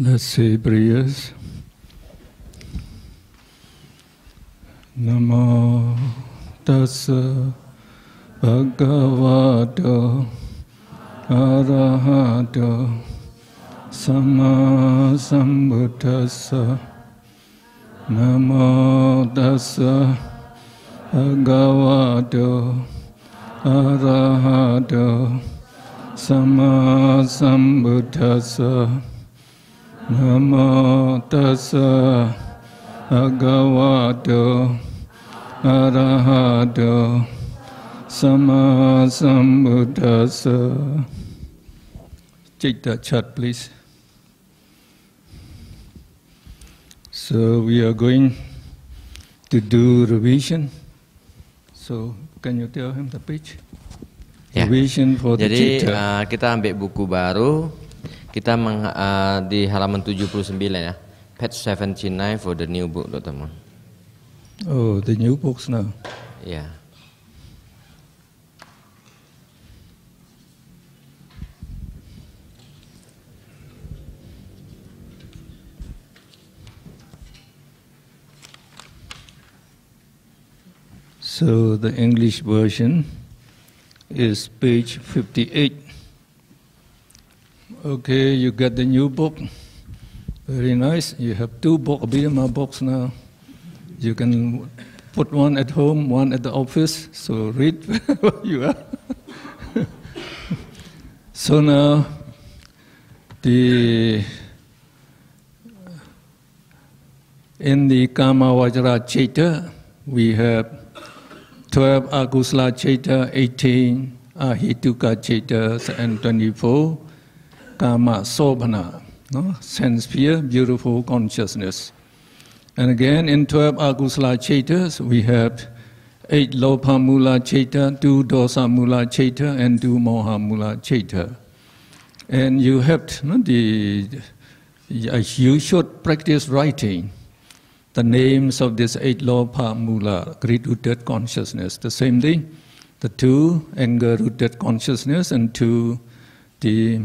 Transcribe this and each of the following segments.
Let's say prayers. Namo tassa bhagavato arahato sama sambuddhassa. Namo tassa bhagavato arahato sama sambuddhassa. Namo tassa bhagavato arahato sama sambuddhassa. Take that chat, please. So we are going to do revision. So can you tell him the page? Ya. Revision for the Jadi citta. kita ambil buku baru. Kita di halaman 79 ya. Page 79 for the new book, Dr. Mon. Oh, the new books now. Ya. So the English version is page 58. Okay, you get the new book. Very nice. You have two Abhidhamma books now. You can put one at home, one at the office. So read where you are. So now, in the Kama Vajra Citta, we have 12 Akusala Citta, 18 Ahituka Cittas, and 24 Kama Sobhana, no? Sense sphere, beautiful consciousness. And again, in 12 Akusala Cittas, we have 8 Lopa Mula Citta, 2 Dosa Mula Citta, and 2 Moha Mula Citta. And you have you should practice writing the names of these 8 Lopa Mula, greed-rooted consciousness. The same thing, the 2 anger-rooted consciousness, and 2 the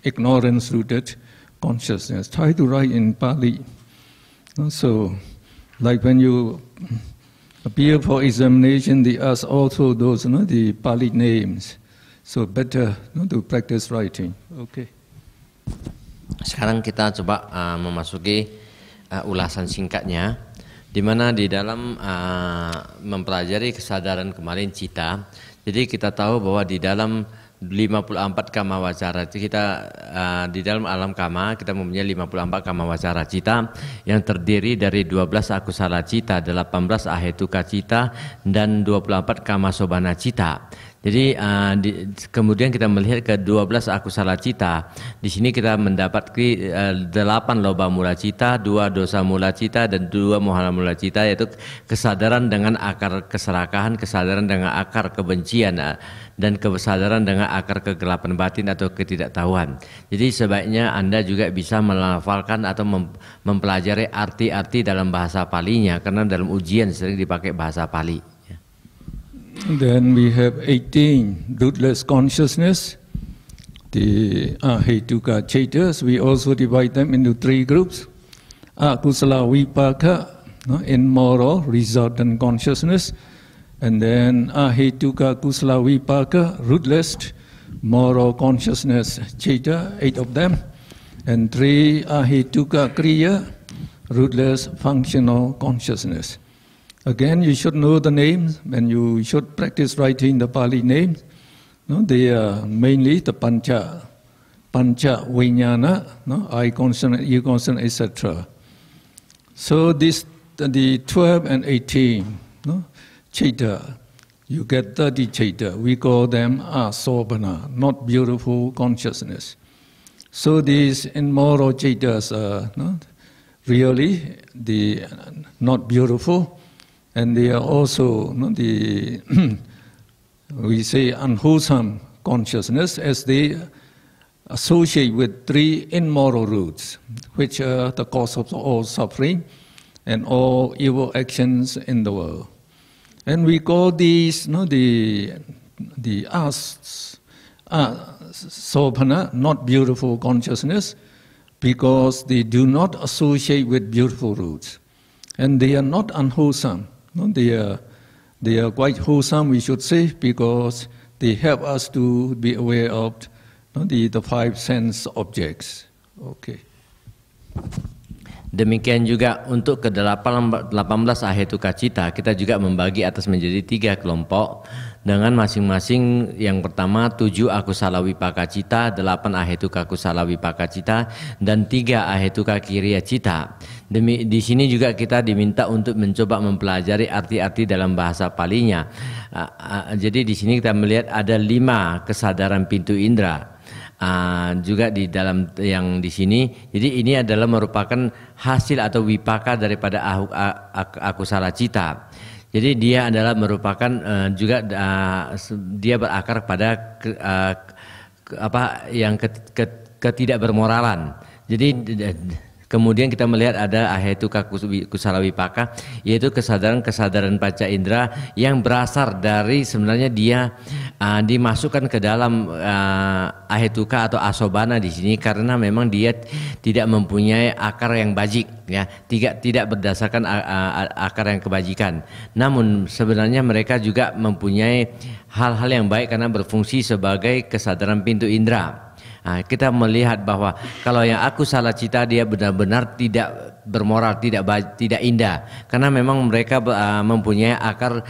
ignorance-rooted consciousness. Try to write in Pali. So, like when you appear for examination, they ask also those, the Pali names. So better to practice writing. Okay. Sekarang kita coba memasuki ulasan singkatnya, di mana di dalam mempelajari kesadaran kemarin cita. Jadi kita tahu bahwa di dalam 54 kama wacara kita di dalam alam kama kita mempunyai 54 kama wacara cita yang terdiri dari 12 akusala cita, 18 ahetuka cita, dan 24 kama sobhana cita. Jadi kemudian kita melihat ke 12 akusala cita. Di sini kita mendapati 8 loba mula cita, 2 dosa mula cita, dan 2 mohana mula cita, yaitu kesadaran dengan akar keserakahan, kesadaran dengan akar kebencian, dan kesadaran dengan akar kegelapan batin atau ketidaktahuan. Jadi sebaiknya Anda juga bisa melafalkan atau mempelajari arti-arti dalam bahasa Palinya, karena dalam ujian sering dipakai bahasa Pali. Then we have 18 rootless consciousness, the Ahituka Cittas. We also divide them into 3 groups. Akusala Vipaka, immoral resultant consciousness. And then Ahituka Kusala Vipaka, rootless moral consciousness Citta, 8 of them. And 3 Ahituka Kriya, rootless functional consciousness. Again, you should know the names, and you should practice writing the Pali names. They are mainly the pancha vijnana, I consonant, E consonant, etc. So the 12 and 18 citta, you get 30 citta. We call them asobhana, not beautiful consciousness. So these immoral cittas are really not beautiful. And they are also we say unwholesome consciousness, as they associate with 3 immoral roots, which are the cause of all suffering and all evil actions in the world. And we call these the sobhana, not beautiful consciousness, because they do not associate with beautiful roots. And they are not unwholesome. No, they are quite wholesome, we should say, because they help us to be aware of the five sense objects. Okay. Demikian juga untuk ke-18 ahetuka cita, kita juga membagi atas menjadi 3 kelompok dengan masing-masing yang pertama 7 akusala wipaka cita, 8 ahetuka kusala wipaka cita, dan 3 ahetuka kiriya cita. Di sini juga kita diminta untuk mencoba mempelajari arti-arti dalam bahasa Palinya. Jadi di sini kita melihat ada 5 kesadaran pintu indera. Juga di dalam yang di sini, jadi ini adalah merupakan hasil atau wipaka daripada akusala cita. Jadi dia adalah merupakan juga dia berakar pada ketidakbermoralan. Jadi kemudian kita melihat ada ahetuka kusala wipaka, yaitu kesadaran-kesadaran panca indera yang berasal dari sebenarnya dia dimasukkan ke dalam ahetuka atau asobana di sini karena memang dia tidak mempunyai akar yang bajik, ya, tidak berdasarkan akar yang kebajikan. Namun sebenarnya mereka juga mempunyai hal-hal yang baik karena berfungsi sebagai kesadaran pintu indera. Kita melihat bahwa kalau yang akusala cita dia benar-benar tidak bermoral, tidak indah, karena memang mereka mempunyai akar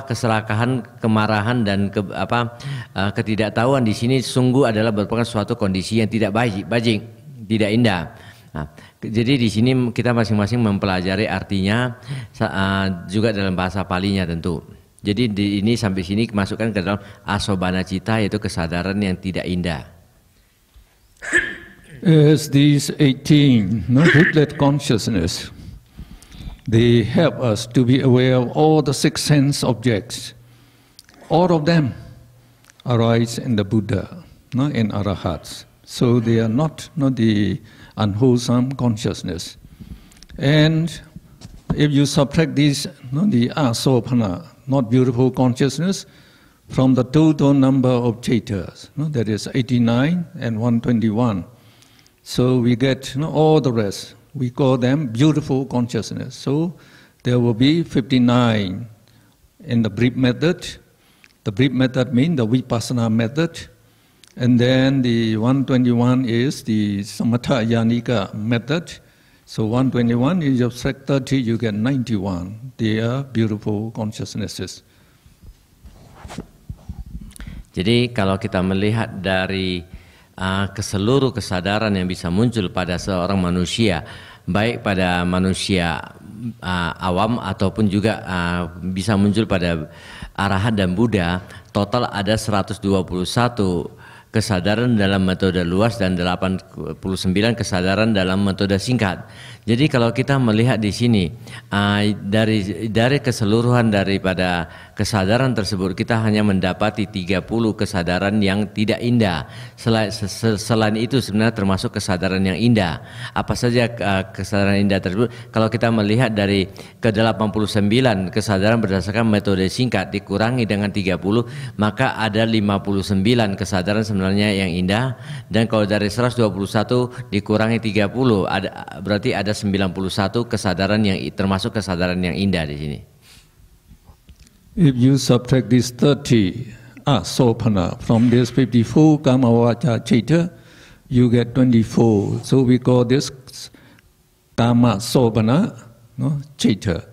keserakahan, kemarahan dan ketidaktahuan. Di sini sungguh adalah merupakan suatu kondisi yang tidak bajik, tidak indah. Jadi di sini kita masing-masing mempelajari artinya juga dalam bahasa Palinya tentu. Jadi ini sampai sini masukkan ke dalam asobana cita, yaitu kesadaran yang tidak indah. As these 18 rootlet consciousness, they help us to be aware of all the 6 sense objects. All of them arise in the Buddha, in Arahats. So they are not the unwholesome consciousness. And if you subtract these, the asopana, not beautiful consciousness, from the total number of chaitas, that is 89 and 121. So we get all the rest. We call them beautiful consciousness. So there will be 59 in the brief method. The brief method means the vipassana method. And then the 121 is the samatha yanika method. So 121, you subtract 30, you get 91. They are beautiful consciousnesses. Jadi kalau kita melihat dari keseluruh kesadaran yang bisa muncul pada seorang manusia, baik pada manusia awam ataupun juga bisa muncul pada arahat dan Buddha, total ada 121 kesadaran dalam metode luas dan 89 kesadaran dalam metode singkat. Jadi kalau kita melihat di sini dari keseluruhan daripada kesadaran tersebut, kita hanya mendapati 30 kesadaran yang tidak indah. Selain itu sebenarnya termasuk kesadaran yang indah. Apa saja kesadaran indah tersebut? Kalau kita melihat dari ke-89 kesadaran berdasarkan metode singkat dikurangi dengan 30, maka ada 59 kesadaran sebenarnya yang indah. Dan kalau dari 121 dikurangi 30, berarti ada 91 kesadaran yang termasuk kesadaran yang indah di sini. If you subtract this 30 asopana from this 54 kamavaca cita, you get 24. So we call this kama sopana cita.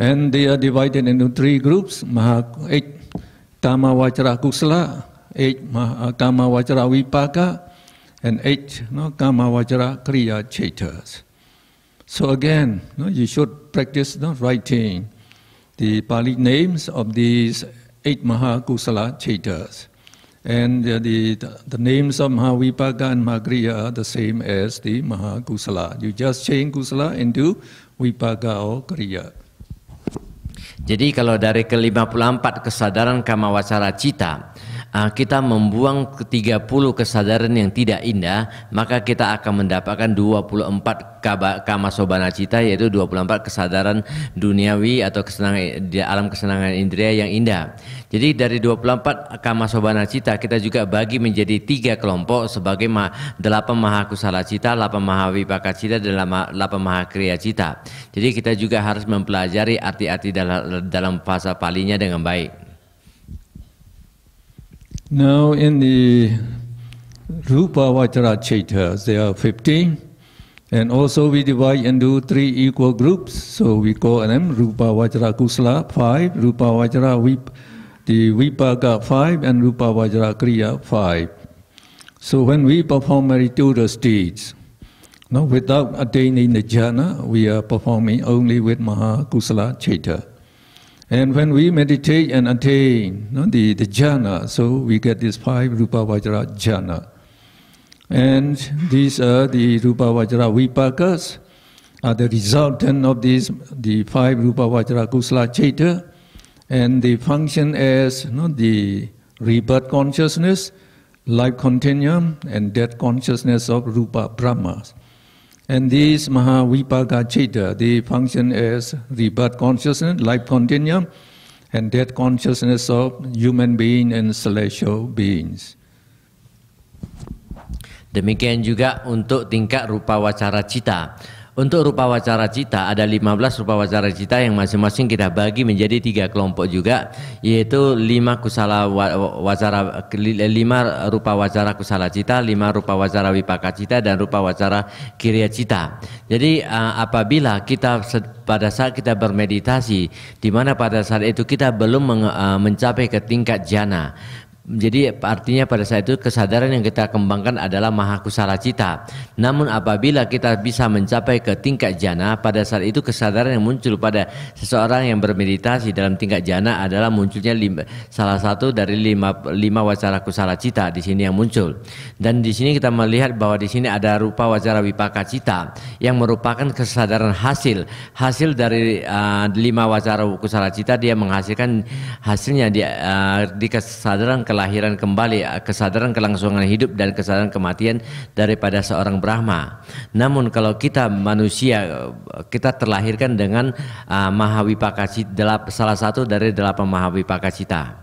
And they are divided into 3 groups: 8 kama vachara kusala, 8 kama vachara vipaka, and 8 kama vachara kriya citas. So again, you should practice writing the Pali names of these 8 Mahakusala Chaitas. And the names of Mahavipaka and Mahakriya are the same as the Mahakusala. You just change Kusala into Vipaka or Kriya. Jadi kalau dari ke-54 kesadaran kamawacara cita, kita membuang 30 kesadaran yang tidak indah, maka kita akan mendapatkan 24 kama sobana cita, yaitu 24 kesadaran duniawi atau kesenangan di alam kesenangan indria yang indah. Jadi dari 24 kama sobana cita kita juga bagi menjadi 3 kelompok sebagai 8 maha kusala cita, 8 maha vipaka cita, dan 8 maha kriya cita. Jadi kita juga harus mempelajari arti-arti dalam bahasa Palinya dengan baik. Now in the Rupa Vajra Chaitas, there are 15, and also we divide into 3 equal groups. So we call them Rupa Vajra Kusala 5, Rupa Vajra Vipaka 5, and Rupa Vajra Kriya 5. So when we perform meritorious deeds, without attaining the jhana, we are performing only with Maha Kusala Chaita. And when we meditate and attain the jhana, so we get these 5 Rupa Vajra jhana. And these are the Rupa Vajra Vipakas, are the resultant of the 5 Rupa Vajra Kusala Chaita, and they function as the rebirth consciousness, life continuum, and death consciousness of Rupa Brahmas. And these Maha Vipaka Chaita, they function as rebirth consciousness, life continuum, and death consciousness of human being and celestial beings. Demikian juga untuk tingkat rupa wacara cita. Untuk rupa wacara cita ada 15 rupa wacara cita yang masing-masing kita bagi menjadi 3 kelompok juga, yaitu 5 rupa wacara kusala cita, 5 rupa wacara vipaka cita, dan rupa wacara kriya cita. Jadi apabila kita pada saat kita bermeditasi, di mana pada saat itu kita belum mencapai ke tingkat jhana, jadi artinya pada saat itu kesadaran yang kita kembangkan adalah maha kusala cita. Namun apabila kita bisa mencapai ke tingkat jhana, pada saat itu kesadaran yang muncul pada seseorang yang bermeditasi dalam tingkat jhana adalah munculnya salah satu dari 5 wacara kusala cita di sini yang muncul. Dan di sini kita melihat bahwa di sini ada rupa wacara vipaka cita yang merupakan kesadaran hasil dari 5 wacara kusala cita. Dia menghasilkan hasilnya di kesadaran kelahiran kembali, kesadaran kelangsungan hidup, dan kesadaran kematian daripada seorang Brahma. Namun kalau kita manusia, kita terlahirkan dengan maha vipaka cita, salah satu dari 8 maha vipaka cita.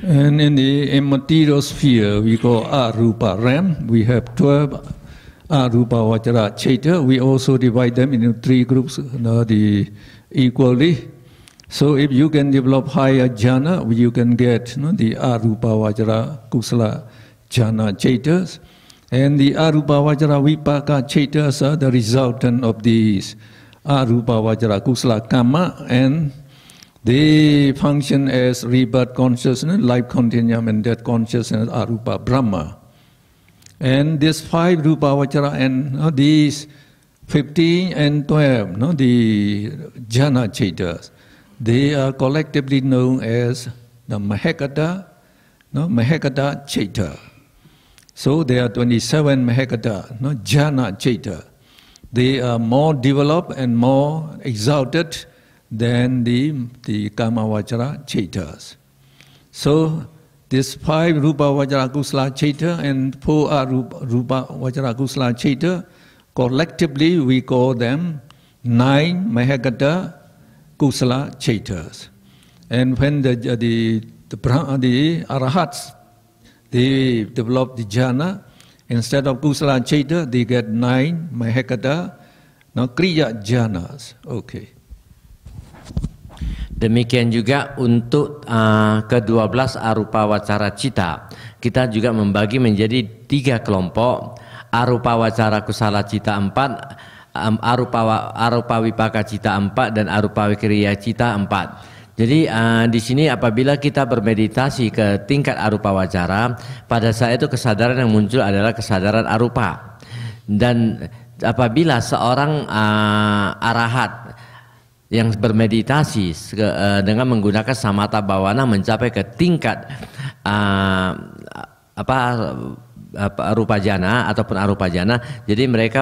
And in the immaterial sphere, we call Arupa realm. We have 12 Arupa Vajra Chaita. We also divide them into 3 groups equally. So if you can develop higher jhana, you can get the Arupa Vajra Kusala jhana Chaitas. And the Arupa Vajra Vipaka Chaitas are the resultant of these Arupa Vajra Kusala Kama, and they function as rebirth consciousness, life continuum, and death consciousness, Arupa Brahma. And these 5 Rupa Vajra and these 15 and 12, the jhana Chaitas, they are collectively known as the Mahekata Chaita. So there are 27 Mahekata, jhana Chaita. They are more developed and more exalted than the Kama Vajra Chaitas. So these 5 Rupa Vajra Kusala Chaita and 4 Rupa Vajra Kusala Chaita, collectively we call them 9 Mahekata Kusala Chaitas. And when the Arahats, they develop the jhana, instead of Kusala Chaita, they get 9 Mahekata, Kriya jhanas. Okay. Demikian juga untuk ke-12 arupa wacara cita. Kita juga membagi menjadi 3 kelompok. Arupa wacara kusala cita 4, arupa vipaka cita 4, dan arupa kriya cita 4. Jadi di sini apabila kita bermeditasi ke tingkat arupa wacara, pada saat itu kesadaran yang muncul adalah kesadaran arupa. Dan apabila seorang arahat yang bermeditasi dengan menggunakan samatha bhawana mencapai ke tingkat rupa jana ataupun arupa jana, jadi mereka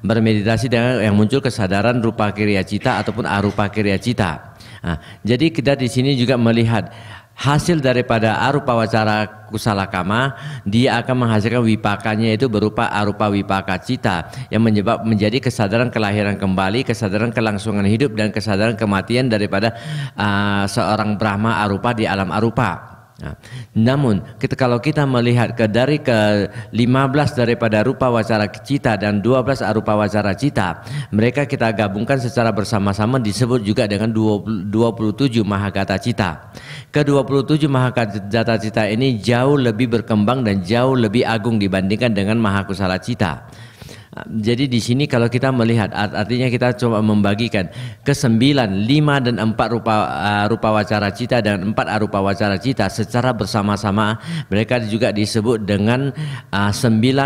bermeditasi dengan yang muncul kesadaran rupa kriya cita ataupun arupa kriya cita. Nah, jadi kita di sini juga melihat hasil daripada arupa wacara kusala kama, dia akan menghasilkan wipakanya itu berupa arupa wipaka cita yang menjadi kesadaran kelahiran kembali, kesadaran kelangsungan hidup dan kesadaran kematian daripada seorang Brahma arupa di alam arupa. Nah, namun kalau kita melihat dari ke-15 daripada rupa wacara cita dan 12 arupa wacara cita, mereka kita gabungkan secara bersama-sama disebut juga dengan 27 mahagata cita. Ke-27 mahagata cita ini jauh lebih berkembang dan jauh lebih agung dibandingkan dengan mahakusala cita. Jadi di sini kalau kita melihat, artinya kita coba membagikan ke 9, 5 dan 4 rupa wacara cita dan 4 arupa wacara cita secara bersama-sama mereka juga disebut dengan 9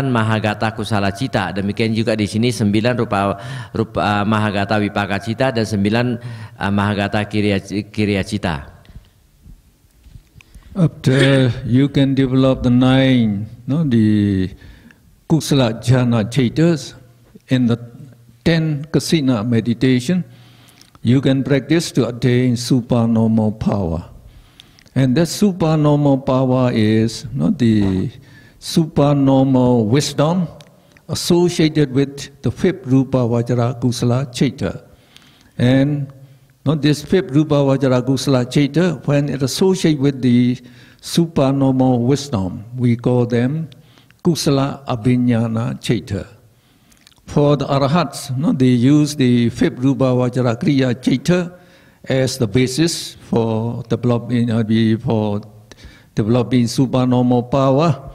mahagata kusala cita. Demikian juga di sini 9 rupa mahagata wipaka cita dan 9 mahagata kirya cita. After you can develop the 9, the Kusala Jhana Chaitas in the 10 Kasina meditation, you can practice to attain supernormal power. And that supernormal power is the supernormal wisdom associated with the 5th Rupa Vajra Kusala Chaita. And this 5th Rupa Vajra Kusala Chaita, when it associates with the supernormal wisdom, we call them Kusala Abhinyana Chaita. For the Arahats, they use the 5th Rupa Vajra Kriya Chaita as the basis for developing supernormal power.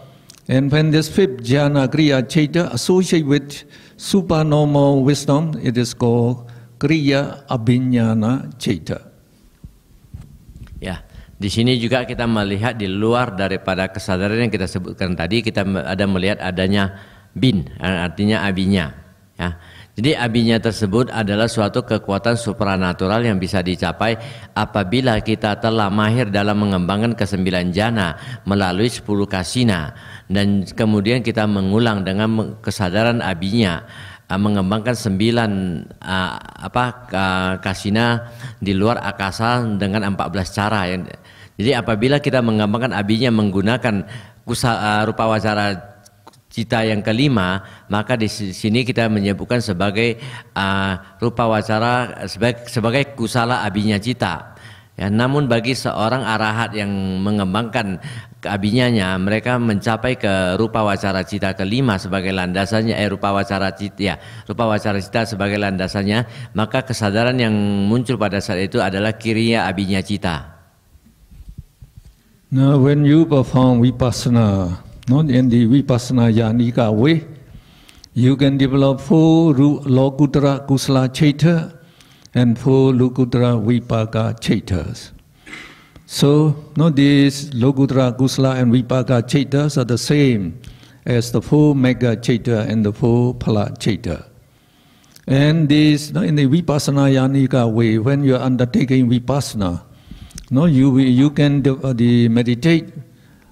And when this 5th Jhana Kriya Chaita associates with supernormal wisdom, it is called Kriya Abhinyana Chaita. Ya. Di sini juga kita melihat di luar daripada kesadaran yang kita sebutkan tadi, kita ada melihat adanya bin, artinya abinya. Ya. Jadi abinya tersebut adalah suatu kekuatan supranatural yang bisa dicapai apabila kita telah mahir dalam mengembangkan ke-9 jana melalui 10 kasina, dan kemudian kita mengulang dengan kesadaran abinya, mengembangkan 9 kasina di luar akasa dengan 14 cara. Jadi apabila kita mengembangkan abinya menggunakan rupa wacara cita yang kelima, maka di sini kita menyebutkan sebagai rupa wacara sebagai kusala abinya cita. Ya, namun bagi seorang arahat yang mengembangkan abinyanya, mereka mencapai ke rupa wacara cita kelima sebagai landasannya, rupa wacara cita sebagai landasannya, maka kesadaran yang muncul pada saat itu adalah kiriya abinya cita. Now when you perform vipassana, in the vipassana yanika way, you can develop 4 Lokutara Kusala Chaita and 4 Lokutara Vipaka Chaitas. So, these Lokutara Kusala and Vipaka Chaitas are the same as the 4 Mega Chaita and the 4 Phala Chaita. And these, in the Vipassana Yanika way, when you are undertaking Vipassana, you can meditate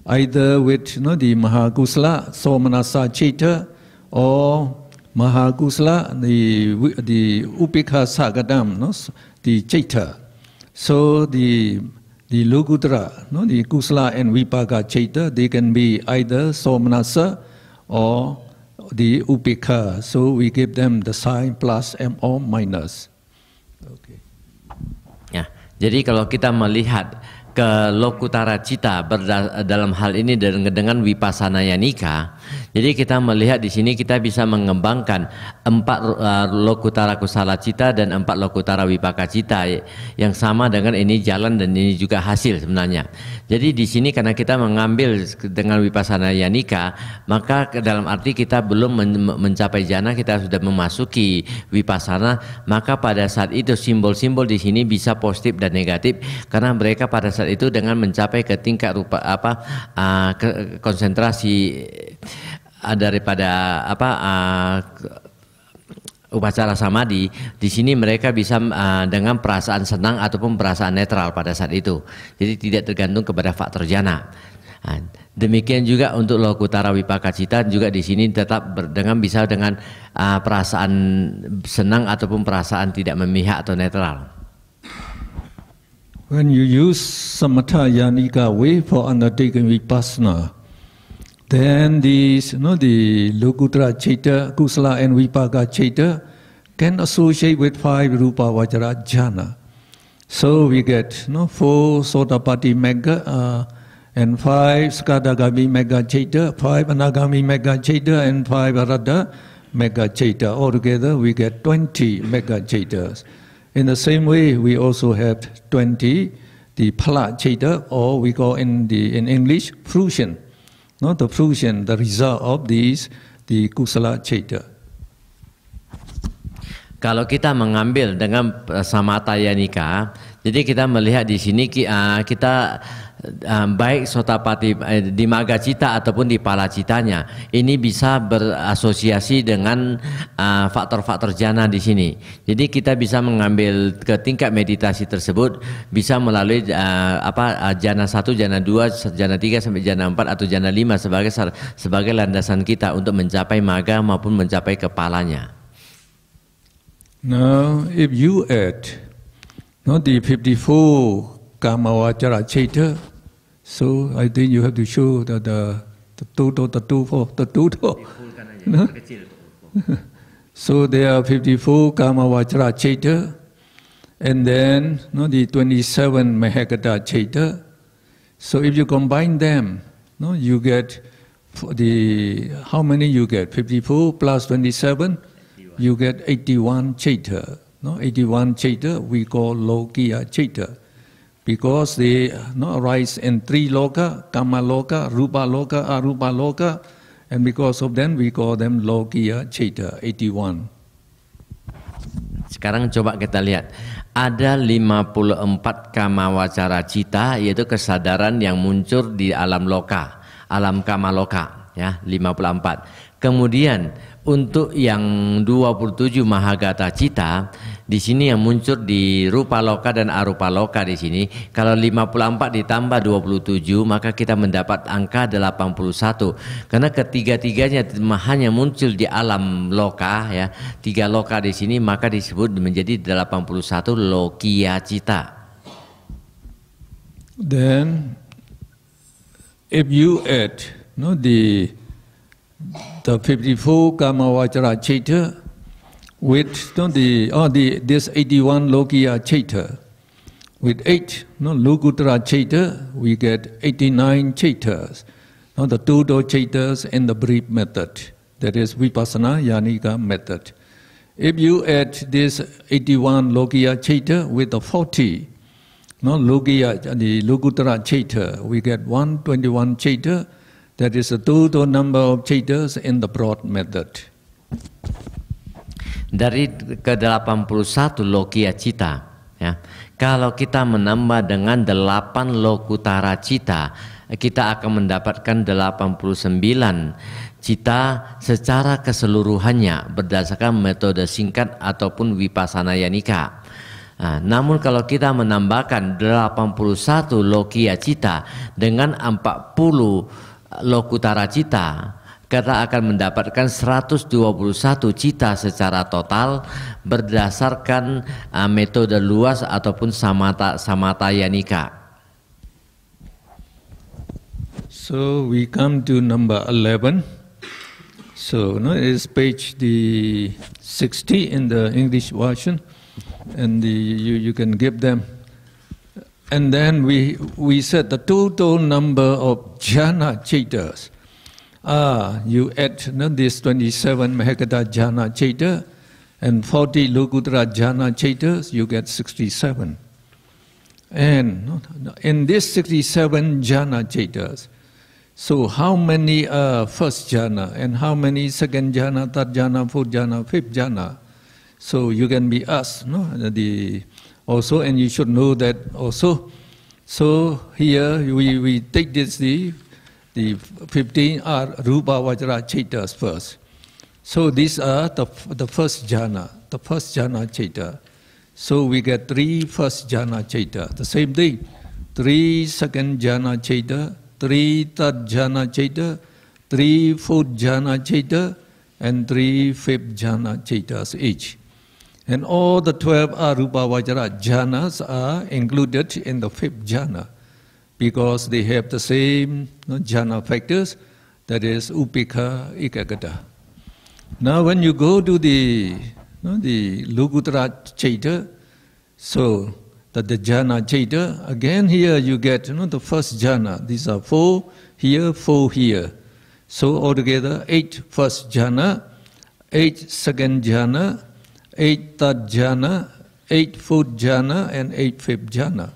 either with the Mahakusala, Somanasa Chaita, or Mahakusala, the Upekha Sagadam, the Chaita. So the Lokutara, the Kusala and Vipaka Chaita, they can be either Somanasa or the Upekha. So we give them the sign plus M or minus. Okay. Ya, jadi kalau kita melihat ke Lokutara Cita dalam hal ini dengan Vipassana Yanika, jadi kita melihat di sini kita bisa mengembangkan 4 Lokutara Kusala Cita dan 4 Lokutara Vipaka Cita yang sama dengan ini jalan dan ini juga hasil sebenarnya. Jadi di sini karena kita mengambil dengan Vipassana Yanika, maka dalam arti kita belum mencapai jana, kita sudah memasuki Vipassana, maka pada saat itu simbol-simbol di sini bisa positif dan negatif karena mereka pada saat itu dengan mencapai ke tingkat konsentrasi daripada upacara samadhi. Di sini mereka bisa dengan perasaan senang ataupun perasaan netral pada saat itu. Jadi tidak tergantung kepada faktor jana. Demikian juga untuk Lokutara Vipaka Cita juga di sini tetap bisa dengan perasaan senang ataupun perasaan tidak memihak atau netral. When you use samatha yanika way for undertaking vipassana, then these, the Lokuttara Citta, Kusala and Vipaka Citta can associate with 5 Rupa Vajra Jhana. So we get 4 Sotapatti Megha and 5 Skadagami Megha Citta, 5 Anagami Megha Citta and 5 Arada Megha Citta. Altogether we get 20 Megha Cittas. In the same way, we also have 20 the Phala Citta, or we call in English fruition. The fruition, the result of these, the Kusala Citta. Kalau kita mengambil dengan samatha yanika, jadi kita melihat di sini kita baik Sotapatti di Magga Citta ataupun di Phala Cittanya, ini bisa berasosiasi dengan faktor-faktor jhana di sini. Jadi kita bisa mengambil ke tingkat meditasi tersebut bisa melalui jhana 1, jhana 2, jhana 3 sampai jhana 4 atau jhana 5 sebagai landasan kita untuk mencapai magga maupun mencapai kepalanya. Now, if you add the 54 Kamavajara Citta, so I think you have to show the total. No? So there are 54 Kamavajra Citta, and then the 27 Mahagata Citta. So if you combine them, you get how many you get? 54 plus 27. You get 81 Citta. 81 Citta we call Lokiya Citta, because they arise in 3 loka, Kama loka, Rupa loka, Arupa loka, and because of them we call them Lokiya Citta, 81. Sekarang coba kita lihat, ada 54 Kamavajara Citta, yaitu kesadaran yang muncul di alam loka, alam Kama loka, ya, 54. Kemudian untuk yang 27 Mahagata Citta, di sini yang muncul di Rupa Loka dan Arupa Loka di sini. Kalau 54 ditambah 27, maka kita mendapat angka 81. Karena ketiga-tiganya hanya muncul di alam loka, ya, 3 loka di sini, maka disebut menjadi 81 Lokiya Citta. Then, if you add the 54 Kamavajra Citta with this 81 Lokiya Citta, with 8 Lokuttara Citta, we get 89 Cittas. The total Cittas in the brief method, that is Vipassana Yanika method. If you add this 81 Lokiya Citta with the 40 the Lokuttara Citta, we get 121 Citta. That is the total number of Cittas in the broad method. Dari ke 81 Lokiya Citta, ya, kalau kita menambah dengan 8 Lokuttara Citta, kita akan mendapatkan 89 Citta secara keseluruhannya berdasarkan metode singkat ataupun Vipassana Yanika. Namun kalau kita menambahkan 81 Lokiya Citta dengan 40 Lokuttara Citta, kita akan mendapatkan 121 Citta secara total berdasarkan metode luas ataupun samatha yanika. So we come to number 11. So it is page 60 in the English version, and you can give them. And then we said the total number of jhana cittas. You add this 27 Mahagata jhana citta and 40 Lokuttara jhana cittas, you get 67. And in this 67 jhana cittas, so how many first jhana and how many second jhana, third jhana, fourth jhana, fifth jhana? So you can be asked, also, and you should know that also. So here we take this the 15 are Rupa Vajra Cittas first. So these are the first jhana, citta. So we get 3 first jhana citta. The same thing, 3 second jhana citta, 3 third jhana citta, 3 fourth jhana citta, and 3 fifth jhana cittas each. And all the 12 arupa vajra jhanas are included in the 5th jhana because they have the same jhana factors, that is upekha, ekagata. Now when you go to the Lokuttara Chaita, so that the jhana chaita, again here you get the first jhana. These are 4 here, 4 here. So altogether 8 first jhana, 8 second jhana, 8 third jhana, 8 fourth jhana, and 8 fifth jhana.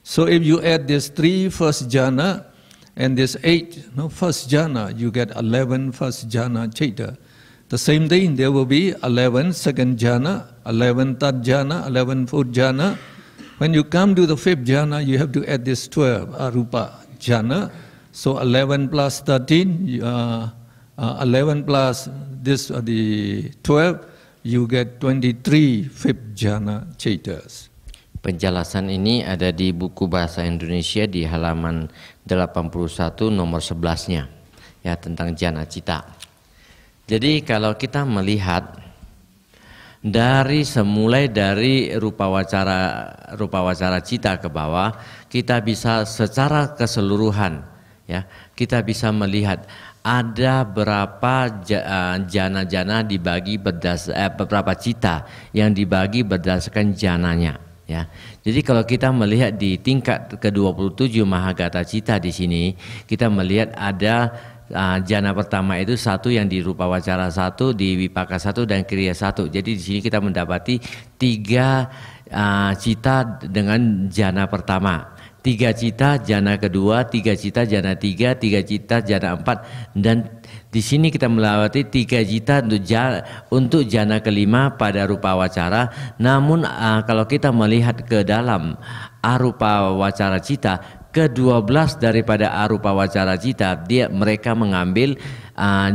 So if you add this 3 first jhana and this 8 first jhana, you get 11 first jhana chaita. The same thing, there will be 11 second jhana, 11 third jhana, 11 fourth jhana. When you come to the 5th jhana, you have to add this 12 arupa jhana. So 11 plus 13, 11 plus this the 12, you get 23 5th jhana chaitas. Penjelasan ini ada di buku bahasa Indonesia di halaman 81 nomor 11-nya, ya, tentang jhana cita. Jadi kalau kita melihat mulai dari rupa wacara cita ke bawah, kita bisa secara keseluruhan, ya, kita bisa melihat ada berapa jana-jana dibagi beberapa cita yang dibagi berdasarkan jananya, ya. Jadi kalau kita melihat di tingkat ke-27 Mahagata Cita di sini, kita melihat ada jana pertama itu 1 yang di rupa wacara 1, di wipaka 1 dan kriya 1. Jadi di sini kita mendapati 3 cita dengan jana pertama, 3 cita jana kedua, 3 cita jana 3, 3 cita jana 4, dan di sini kita melewati 3 cita untuk jana kelima pada rupa wacara. Namun kalau kita melihat ke dalam arupa wacara cita, ke-12 daripada arupa wacara cita, mereka mengambil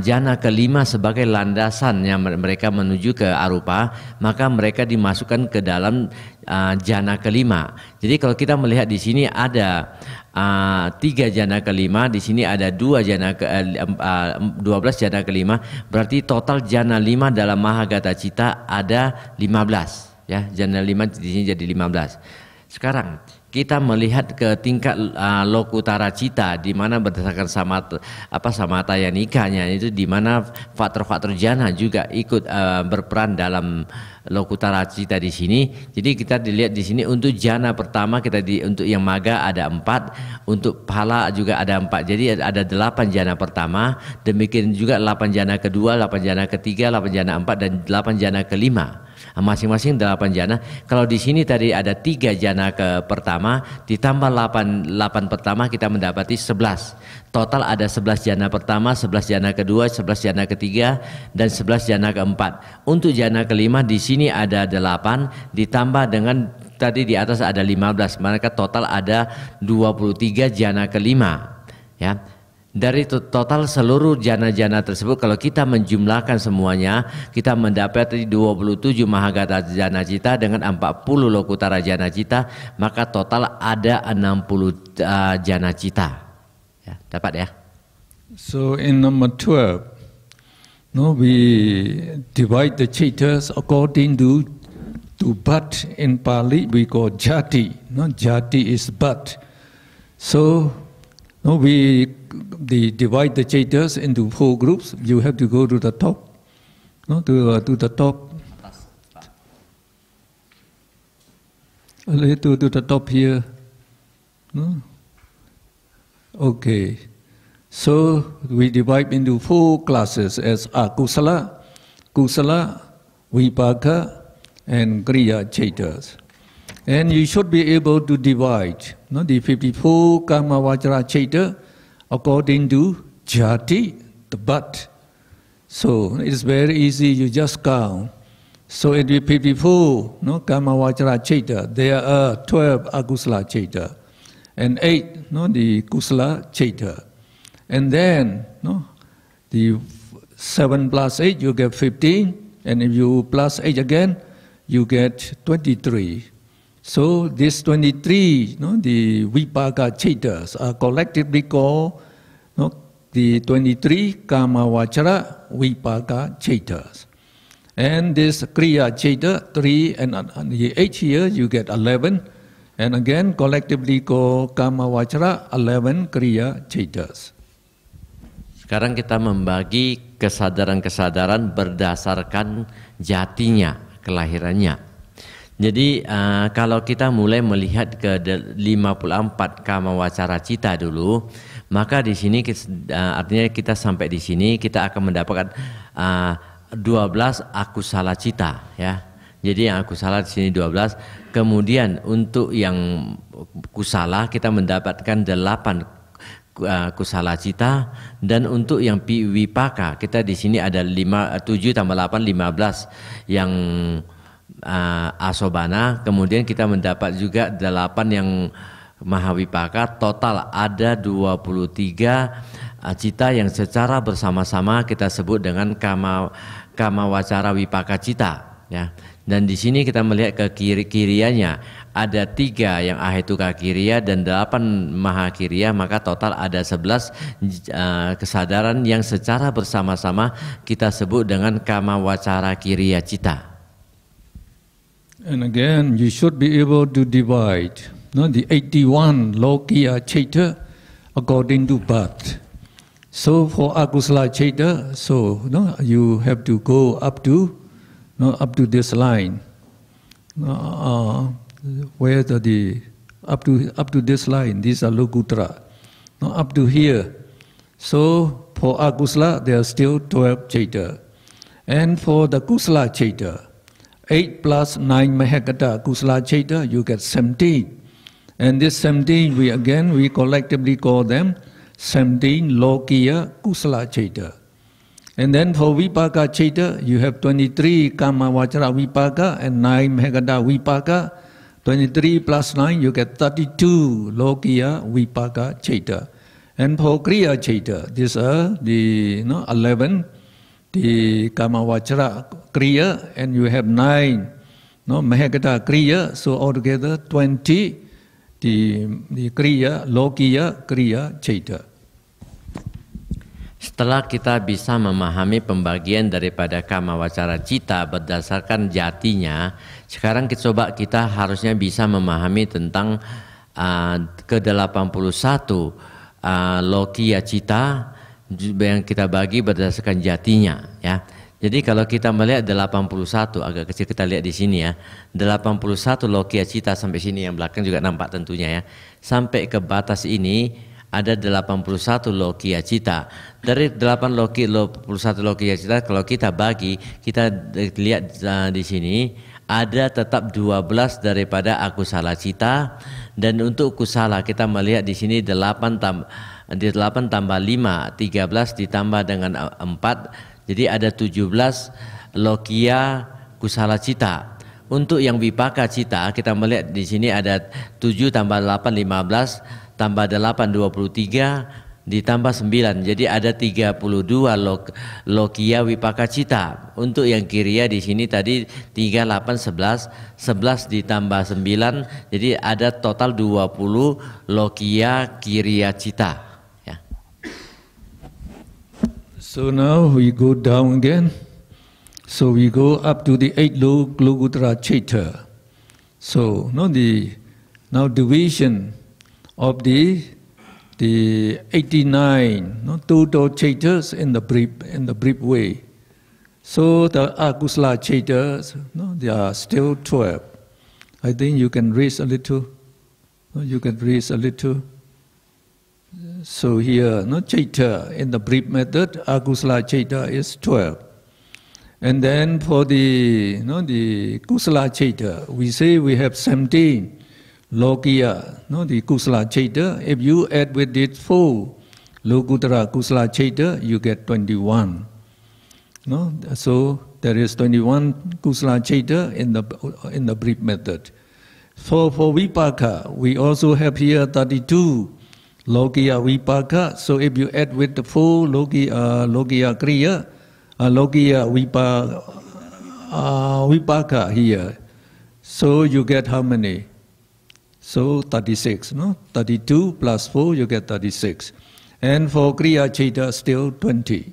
jana kelima sebagai landasan yang mereka menuju ke arupa, maka mereka dimasukkan ke dalam jana kelima. Jadi kalau kita melihat di sini ada 3 jana kelima, di sini ada 12 jana kelima, berarti total jana 5 dalam Mahagata Cita ada 15, ya, jana 5 di sini jadi 15. Sekarang kita melihat ke tingkat Lokuttara Cita, di mana berdasarkan samata yanikanya, itu di mana faktor-faktor jana juga ikut berperan dalam Lokuttara Cita di sini. Jadi kita dilihat di sini untuk jana pertama untuk yang maga ada 4, untuk phala juga ada 4. Jadi ada 8 jana pertama, demikian juga 8 jana kedua, 8 jana ketiga, 8 jana 4 dan 8 jana kelima. Masing-masing 8 jana. Kalau di sini tadi ada 3 jana ke pertama, ditambah 8 pertama, kita mendapati 11. Total ada 11 jana pertama, 11 jana kedua, 11 jana ketiga, dan 11 jana keempat. Untuk jana kelima di sini ada 8, ditambah dengan tadi di atas ada 15, maka total ada 23 jana kelima, ya. Dari total seluruh jana-jana tersebut, kalau kita menjumlahkan semuanya, kita mendapati 27 Mahagata Jana Cita dengan 40 Lokuttara Jana Cita, maka total ada 60 jana cita. Ya, dapat ya? So in number 12, we divide the citas according to but. In Pali we call jati. Jati is but. So we divide the citas into 4 groups. You have to go to the top, to the top, to the top here. Okay, so we divide into 4 classes as akusala, kusala, vipaka, and kriya citas. And you should be able to divide the 54 Kama Vajra Chaita according to jati, the but. So it's very easy, you just count. So in the 54 Kama Vajra Chaita, there are 12 Akusala Chaita and 8 the Kusala Chaita. And then the 7 plus 8 you get 15, and if you plus 8 again you get 23. So these 23, the Vipaka Chaitas are collectively called the 23 Kama Vajra Vipaka Chaitas. And this Kriya Chaita, 3 and the 8 here, you get 11. And again, collectively called Kama Vachara, 11 Kriya Chaitas. Sekarang kita membagi kesadaran-kesadaran berdasarkan jatinya, kelahirannya. Jadi kalau kita mulai melihat ke 54 Kama Wacara Cita dulu, maka di sini artinya kita sampai di sini kita akan mendapatkan 12 akusala cita, ya. Jadi yang akusala di sini 12. Kemudian untuk yang kusala kita mendapatkan 8 kusala cita, dan untuk yang wipaka kita di sini ada 7 tambah 8 15 yang asobana. Kemudian kita mendapat juga 8 yang mahawipaka. Total ada 23 cita yang secara bersama-sama kita sebut dengan kama wacara wipaka cita, ya. Dan di sini kita melihat ke kirianya ada 3 yang ahetuka kiriya dan 8 maha kiriya, maka total ada 11 kesadaran yang secara bersama-sama kita sebut dengan kama wacara kiriya cita. And again, you should be able to divide the 81 Lokiya Chaita according to birth. So for Akusala Chaita, you have to go up to this line, where up to this line. These are Lokutra. Up to here. So for Akusala, there are still 12 Chaita, and for the Kusala Chaita, 8 plus 9 Mahakata Kusala Chaita, you get 17. And this 17, we collectively call them 17 Lokiya Kusala Chaita. And then for Vipaka Chaita, you have 23 Kama Vachara Vipaka and 9 Mahakata Vipaka. 23 plus 9, you get 32 Lokiya Vipaka Chaita. And for Kriya Chaita, these are the 11 the Kama Vachara Kriya, and you have 9 Mahakata Kriya, so altogether 20 the Kriya, Lokiya Kriya Chaita. Setelah kita bisa memahami pembagian daripada kama wacara cita berdasarkan jatinya, sekarang kita harusnya bisa memahami tentang ke-81 Lokiya cita yang kita bagi berdasarkan jatinya, ya. Jadi kalau kita melihat 81, agak kecil kita lihat di sini, ya. 81 Lokiya cita sampai sini, yang belakang juga nampak tentunya, ya. Sampai ke batas ini ada 81 Lokiya cita. Dari 81 Lokiya cita, kalau kita bagi, kita lihat di sini ada tetap 12 daripada akusala cita, dan untuk kusala kita melihat di sini 8 tambah 5, 13 ditambah dengan 4, jadi ada 17 Lokiya kusala cita. Untuk yang vipaka cita kita melihat di sini ada 7 tambah 8 15 tambah 8 23 ditambah 9, jadi ada 32 Lokiya wipaka cita. Untuk yang kiriya di sini tadi 3 8 11 11 ditambah 9, jadi ada total 20 Lokiya kiriya cita. So now we go down again. So we go up to the 8 Lokutra Chaita. So now division of the 89 total Chaitas in the brief way. So the Akusala Chaitas, they are still 12. I think you can raise a little. You can raise a little. So here, Chaita in the brief method, Akusala Chaita is 12. And then for the Kusala Chaita, we say we have 17 Lokiya, the Kusala Chaita. If you add with it 4 Lokutra Kusala Chaita, you get 21. So there is 21 Kusala Chaita in the brief method. For Vipaka, we also have here 32 Lokiya Vipaka. So if you add with the 4 Lokiya Kriya, Lokiya Vipaka here, so you get how many? So 36, 32 plus 4, you get 36. And for Kriya Chaita, still 20.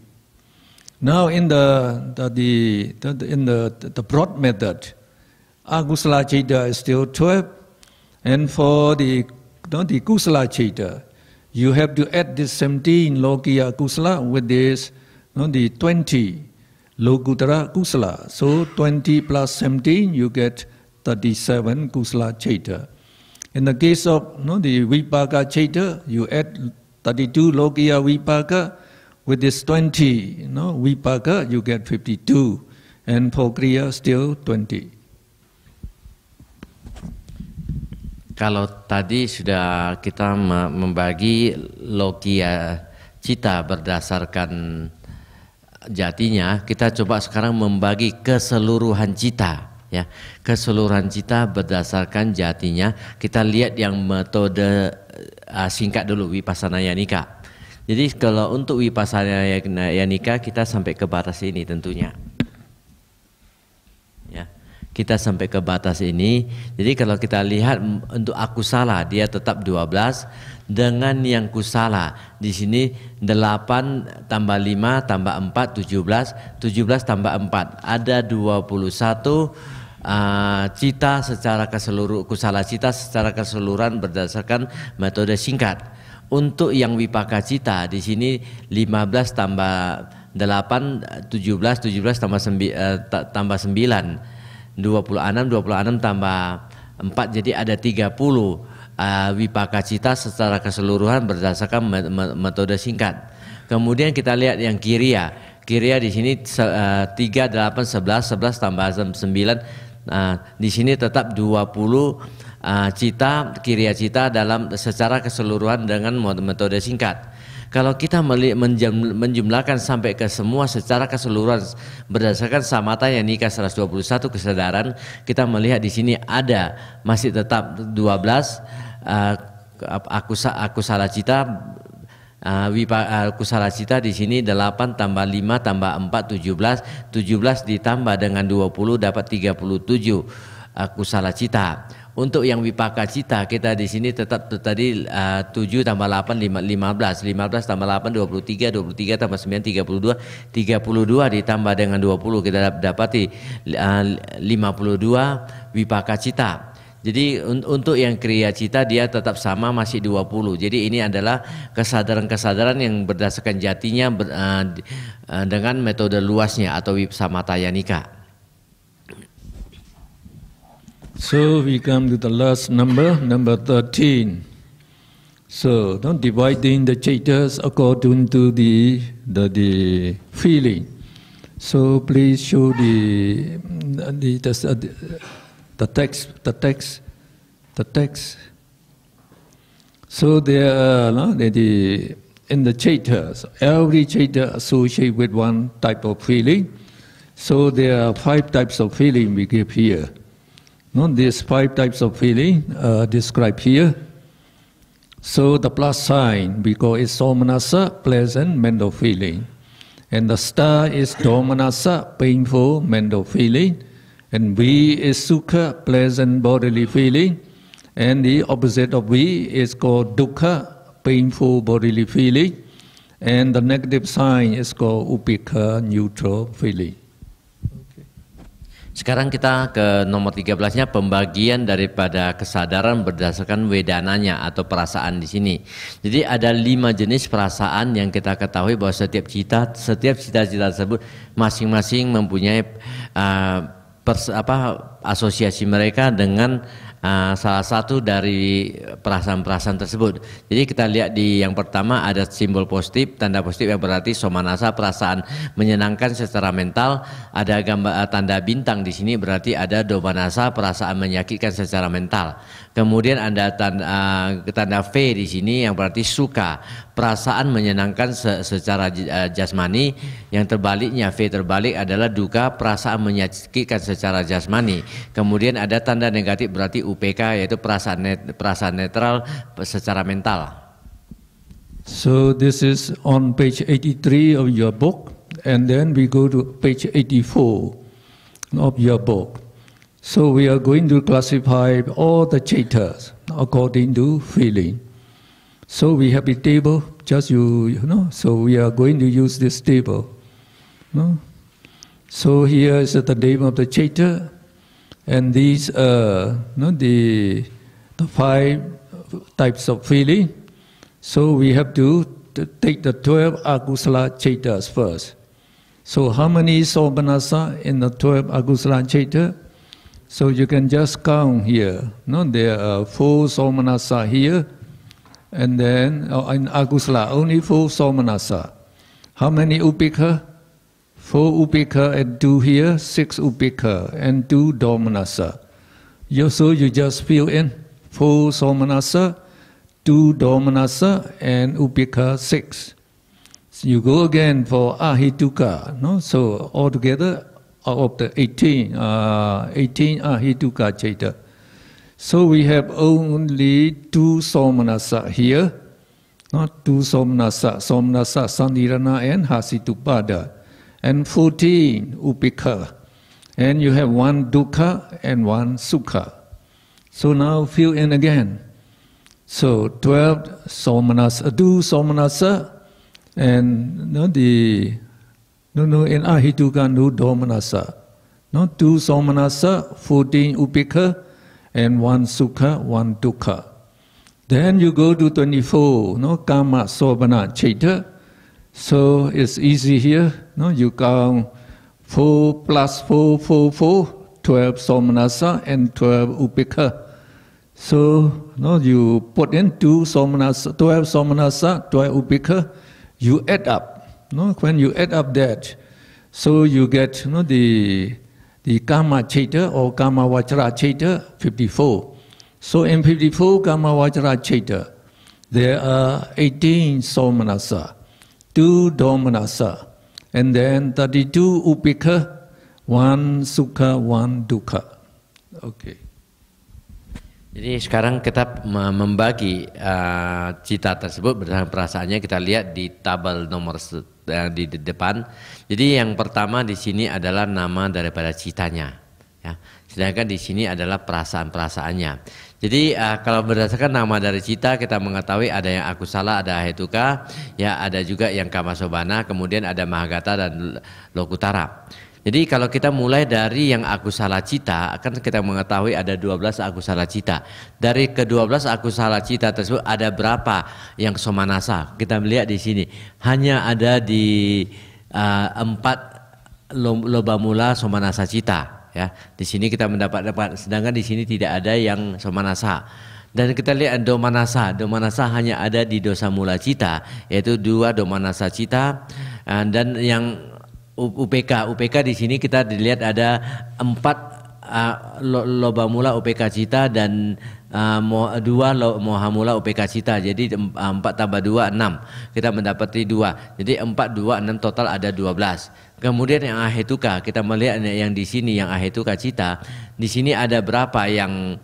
Now in the broad method, akusala citta is still 12, and for the kusala citta, you have to add this 17 lokiya kusala with this the 20 lokutara kusala. So 20 plus 17, you get 37 kusala citta. In the case of the vipaka citta, you add 32 lokiya vipaka. With this 20, vipaka, you get 52, and for kriya still 20. Kalau tadi sudah kita membagi lokiya cita berdasarkan jatinya, kita coba sekarang membagi keseluruhan cita. Ya, keseluruhan cita berdasarkan jatinya. Kita lihat yang metode singkat dulu, Vipassana Yanika. Jadi kalau untuk Vipassana Yanika kita sampai ke batas ini tentunya. Ya, kita sampai ke batas ini. Jadi kalau kita lihat untuk akusala dia tetap 12 dengan yang kusala di sini 8 tambah 5 tambah 4 17, 17 tambah 4 ada 21 cita secara keseluruhan, kusala cita secara keseluruhan berdasarkan metode singkat. Untuk yang vipaka cita di sini 15 tambah 8 17, 17 tambah 9 26 tambah 4 jadi ada 30 vipaka cita secara keseluruhan berdasarkan metode singkat. Kemudian kita lihat yang kiriya. Kiriya di sini 3 8 11 11 tambah 9 di sini tetap 20 cita, kiriya cita dalam secara keseluruhan dengan metode singkat. Kalau kita menjumlahkan sampai ke semua secara keseluruhan berdasarkan Samatha Yanika 121 kesadaran, kita melihat di sini ada masih tetap 12 akusala cita, kusala cita di sini 8 tambah 5 tambah 4 17, 17 ditambah dengan 20 dapat 37 kusala cita. Untuk yang vipaka cita kita di sini tetap tadi 7 tambah 8 15 tambah 8 23 tambah 9 32 ditambah dengan 20 kita dapati 52 vipaka cita. Jadi untuk yang kriya cita dia tetap sama masih 20. Jadi ini adalah kesadaran-kesadaran yang berdasarkan jatinya dengan metode luasnya atau Samatha Yanika. So we come to the last number 13. So dividing the citas according to the feeling. So please show the text. So there are in the citas, every cita associated with one type of feeling. So there are 5 types of feeling we give here. These 5 types of feeling described here. So the plus sign, because it's somanassa, pleasant mental feeling. And the star is domanassa, painful mental feeling. And V is sukha, pleasant bodily feeling. And the opposite of V is called dukkha, painful bodily feeling. And the negative sign is called upekha, neutral feeling. Sekarang kita ke nomor 13-nya, pembagian daripada kesadaran berdasarkan wedananya atau perasaan di sini. Jadi ada 5 jenis perasaan yang kita ketahui bahwa setiap cita-cita tersebut masing-masing mempunyai asosiasi mereka dengan salah satu dari perasaan-perasaan tersebut. Jadi kita lihat di yang pertama ada simbol positif, tanda positif yang berarti somanasa, perasaan menyenangkan secara mental. Ada gambar tanda bintang di sini berarti ada domanasa, perasaan menyakitkan secara mental. Kemudian ada tanda V di sini yang berarti suka, perasaan menyenangkan secara jasmani. Yang terbaliknya V terbalik adalah duka, perasaan menyakitkan secara jasmani. Kemudian ada tanda negatif berarti UPK, yaitu perasaan netral secara mental. So this is on page 83 of your book, and then we go to page 84 of your book. So we are going to classify all the citas according to feeling. So we have a table, just you know. So we are going to use this table, No? So here is the name of the Chaita, and these are the 5 types of feeling. So we have to take the 12 akusala Chaitas first. So how many somanasa in the 12 akusala Chaita? So you can just count here. No, there are 4 somanasa here, and then in akusala only 4 somanasa. How many upekha? 4 upekha and 2 here, 6 upekha and 2 domanasa. So you just fill in 4 somanasa, 2 domanasa, and upekha 6. So you go again for ahituka. No? So altogether of the 18 ahituka chaita. So we have only 2 somanasa here. Not 2 somanasa, somanasa sandirana and hasitupada. And 14 upekha. And you have 1 dukkha and 1 sukha. So now fill in again. So 12 somanasa, 2 somanasa, and in ahituka no domanasa. No, 2 somanasa, 14 upekha, and 1 sukha, 1 dukkha. Then you go to 24, no, kama sobana chaita. So it's easy here. No, you count 4 plus 4, 4, 4, 12 somanasa and 12 upekha. So no, you put in 2 somanasa, 12 somanasa, 12 upekha. You add up. No, when you add up that, so you get the kama chaita or kama vachara chaita 54. So in 54 kama vachara chaita, there are 18 somanasa, 2 domanasa, and then 32 upekha, 1 sukha, 1 dukkha. Okay. Jadi sekarang kita membagi cita tersebut berdasarkan perasaannya. Kita lihat di tabel nomor di depan. Jadi yang pertama di sini adalah nama daripada citanya, ya. Sedangkan di sini adalah perasaan-perasaannya. Jadi kalau berdasarkan nama dari cita, kita mengetahui ada yang akusala, ada ahetuka, ya, ada juga yang kamasobana, kemudian ada mahagata dan lokutara. Jadi kalau kita mulai dari yang akusala cita, akan kita mengetahui ada 12 akusala cita. Dari ke-12 akusala cita tersebut ada berapa yang somanasa? Kita melihat di sini hanya ada di 4 loba mula somanasa cita. Ya, di sini kita mendapat, sedangkan di sini tidak ada yang somanasa. Dan kita lihat domanasa hanya ada di dosa mula cita, yaitu 2 domanasa cita, dan yang UPK di sini kita dilihat ada 4 loba mula UPK cita dan 2 moha mula UPK cita. Jadi 4 tambah 2 6. Kita mendapati 2. Jadi 4 2 6 total ada 12. Kemudian yang ahetuka, kita melihat yang di sini yang ahetuka cita, di sini ada berapa yang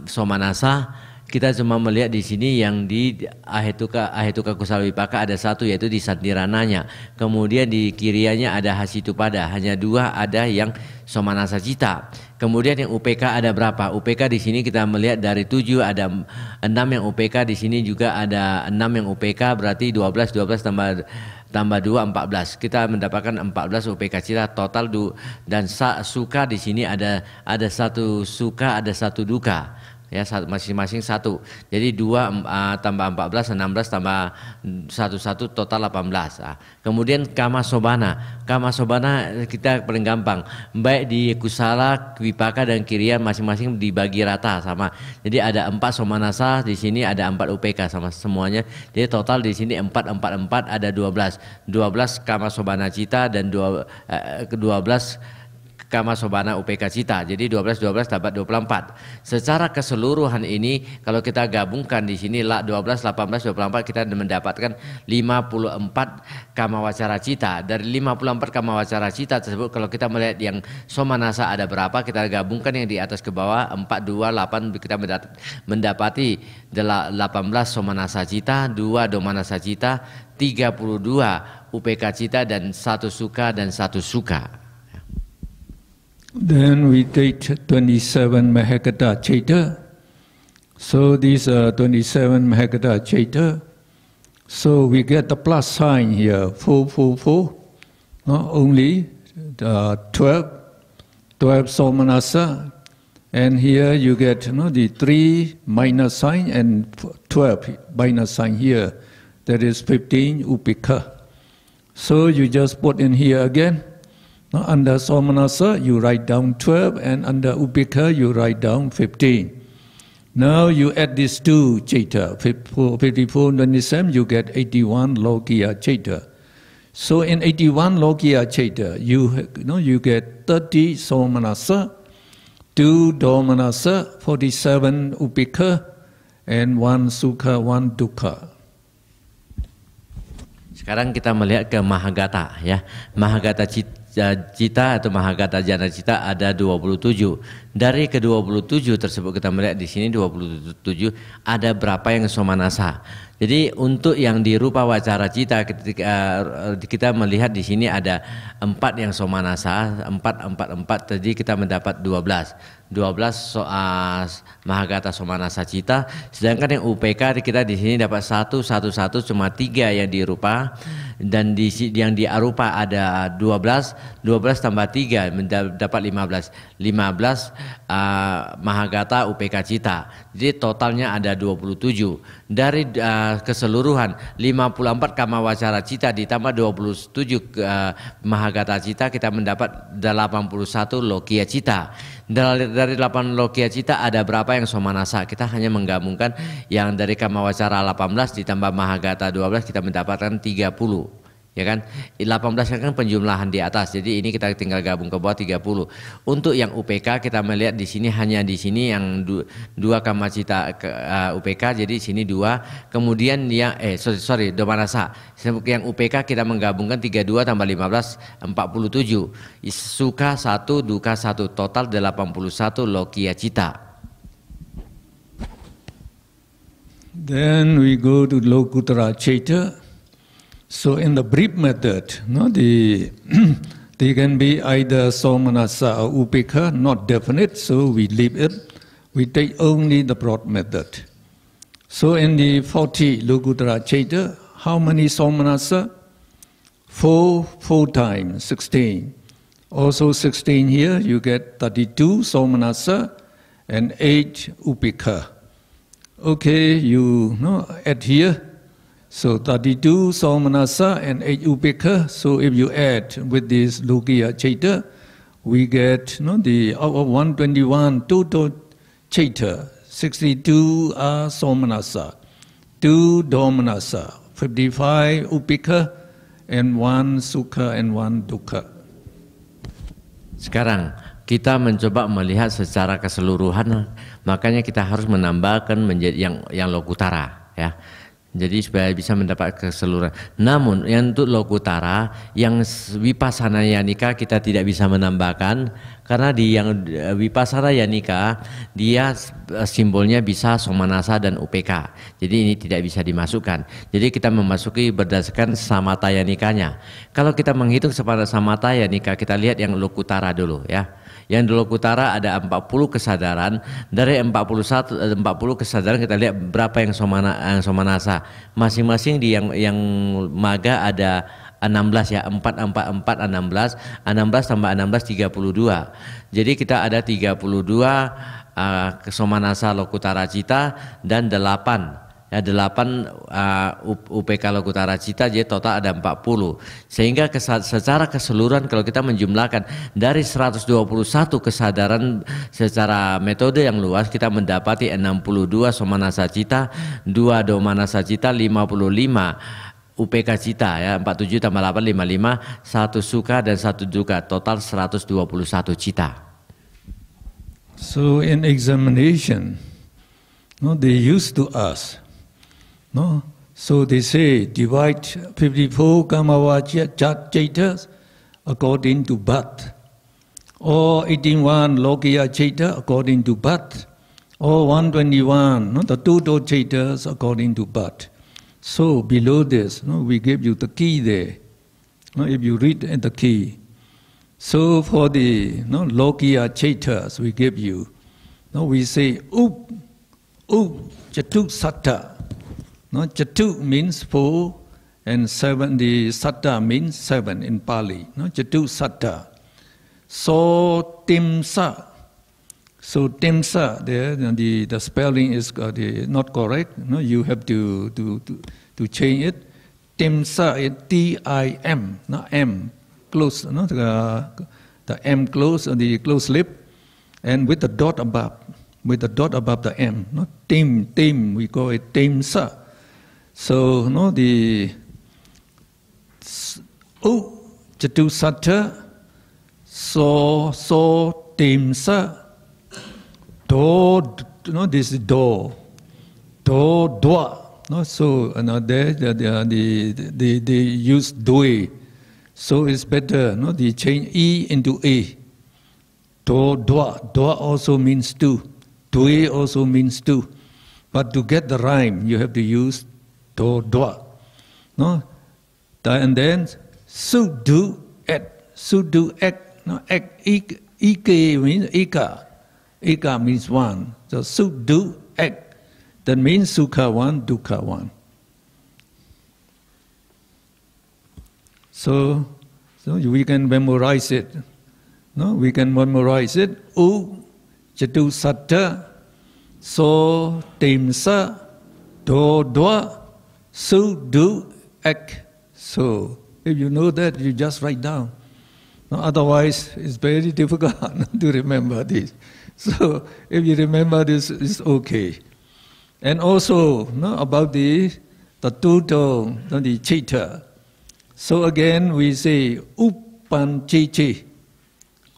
somanasa? Kita cuma melihat di sini yang di ahetuka kusala wipaka ada 1, yaitu di sandirananya. Kemudian di kirianya ada hasitupada, hanya 2 ada yang somanasa cita. Kemudian yang UPK ada berapa? UPK di sini kita melihat dari 7 ada 6 yang UPK, di sini juga ada 6 yang UPK, berarti 12 tambah 2 14. Kita mendapatkan 14 UPK cita total dan suka di sini ada 1 suka, ada 1 duka. Ya, masing-masing 1. Jadi 2 tambah 14, 16 tambah 1 total 18. Kemudian kama sobana kita paling gampang. Baik di kusala, wipaka dan kiriya masing-masing dibagi rata sama. Jadi ada 4 somanasa, di sini ada 4 UPK sama semuanya. Jadi total di sini 4 ada 12. 12 kama sobana cita dan 12 kama sobana UPK cita. Jadi 12 dapat 24. Secara keseluruhan ini kalau kita gabungkan di sini 12, 18, 24 kita mendapatkan 54 kama wacara cita. Dari 54 kama wacara cita tersebut kalau kita melihat yang somanasa ada berapa, kita gabungkan yang di atas ke bawah 4 2 8, kita mendapati 18 somanasa cita, 2 domanasa cita, 32 UPK cita dan 1 suka dan 1 suka. Then we take 27 Mahakata Chaita. So these are 27 Mahakata Chaita. So we get the plus sign here, 444. not only 12 Somanasa, and here you get the 3 minus sign and 12 minus sign here. That is 15 Upeka. So you just put in here again. Under Somanasa you write down 12, and under Upeka you write down 15. Now you add these two Chaita, 54, 27, you get 81 Lokiya Chaita. So in 81 Lokiya Chaita, you get 30 Somanasa, 2 Domanasa, 47 Upeka, and 1 Sukha, 1 Dukkha. Sekarang kita melihat ke Mahagata, ya. Mahagata Cita atau Mahagata Jana Cita ada 27. Dari ke-27 tersebut kita melihat di sini 27 ada berapa yang Somanasa. Jadi untuk yang di rupa wacara cita kita melihat di sini ada 4 yang Somanasa, 4. Tadi kita mendapat 12 Mahagata Somanasa Cita, sedangkan yang UPK kita di sini dapat 1 cuma 3 yang di rupa, dan yang di arupa ada 12 tambah 3 mendapat 15 Mahagata UPK Cita. Jadi totalnya ada 27. Dari keseluruhan 54 Kama Wacara Cita ditambah 27 Mahagata Cita, kita mendapat 81 Lokiya Cita. Dari 8 Lokiya Cita ada berapa yang Somanasa? Kita hanya menggabungkan yang dari Kama Wacara 18 ditambah Mahagata 12, kita mendapatkan 30. Ya kan, 18 kan penjumlahan di atas, jadi ini kita tinggal gabung ke bawah 30. Untuk yang UPK kita melihat di sini hanya di sini yang 2 Kama Cita UPK, jadi sini 2. Kemudian yang Domanasa, yang UPK kita menggabungkan 32 tambah 15 47. Sukha 1, Dukkha 1, total 81 Lokiya Cita. Then we go to Lokuttara Chaita. So in the brief method, they can be either Somanasa or Upeka, not definite, so we leave it. We take only the broad method. So in the 40 Lokuttara Chaita, how many Somanasa? 4 times, 16. Also 16 here, you get 32 Somanasa and 8 Upeka. Okay, you add here. So 32 Somanasa and 8 Upeka. So if you add with this Lokiya Chaita, we get the out of 121 total Chaita, 62 are Somanasa, 2 Domanasa, 55 Upeka, and 1 Sukha and 1 Dukkha. Sekarang kita mencoba melihat secara keseluruhan, makanya kita harus menambahkan menjadi yang Lokuttara, ya. Jadi supaya bisa mendapat keseluruhan. Namun yang untuk Lokuttara, yang Vipassana Yanika kita tidak bisa menambahkan, karena di yang Vipassana Yanika dia simbolnya bisa Somanasa dan UPK. Jadi ini tidak bisa dimasukkan. Jadi kita memasuki berdasarkan Samatha Yanikanya. Kalau kita menghitung pada Samatha Yanika, kita lihat yang Lokuttara dulu, ya. Yang di Lokuttara ada 40 kesadaran. Dari 40 kesadaran kita lihat berapa yang Somanasa. Masing-masing di yang Magga ada 16, ya, 4 16 tambah 16 32. Jadi kita ada 32 Somanasa Lokuttara Cita dan 8 UPK Lokuttara Cita, jadi total ada 40. Sehingga secara keseluruhan kalau kita menjumlahkan dari 121 kesadaran secara metode yang luas, kita mendapati 62 Somanasa Cita, 2 Domanasa Cita, 55 UPK Cita, ya, 47 tambah 8 55, 1 Sukha dan 1 Dukkha, total 121 Cita. So in examination, they used to ask, so they say divide 54 Kamavacha Chaitas according to birth, or 18 Lokiya Chaita according to birth, or 121 the total Chaitas according to birth. So below this, we give you the key there. If you read the key, so for the Lokiya Chaitas we give you, we say Chatu Satta. Chatu means 4 And seven, the satta means seven in Pali. No? Jatu satta. So timsa. So timsa, there the spelling is not correct. No, you have to change it. Timsa is T-I-M, not M, close, no, the M close, the close lip, and with the dot above, the M, not tim, we call it timsa. So, no, the jatu satta, so timsa. Do, no, this is do, dwa. No, so there they use doi, so it's better. No, they change e into a. Do, dwa also means two. Doi also means two, but to get the rhyme, you have to use do, dwa. No, and then su du ek. No, ek ik means ika. Ika means one. So su du ek. That means sukha one, dukkha one. So we can memorize it. No, we can memorize it. U jatu satta, so timsa, do dwa, su du ek. So if you know that, you just write down. No, otherwise, it's very difficult to remember this. So if you remember this, it's okay. And also, no, about the tuto, the chitta. So again, we say upanchichi.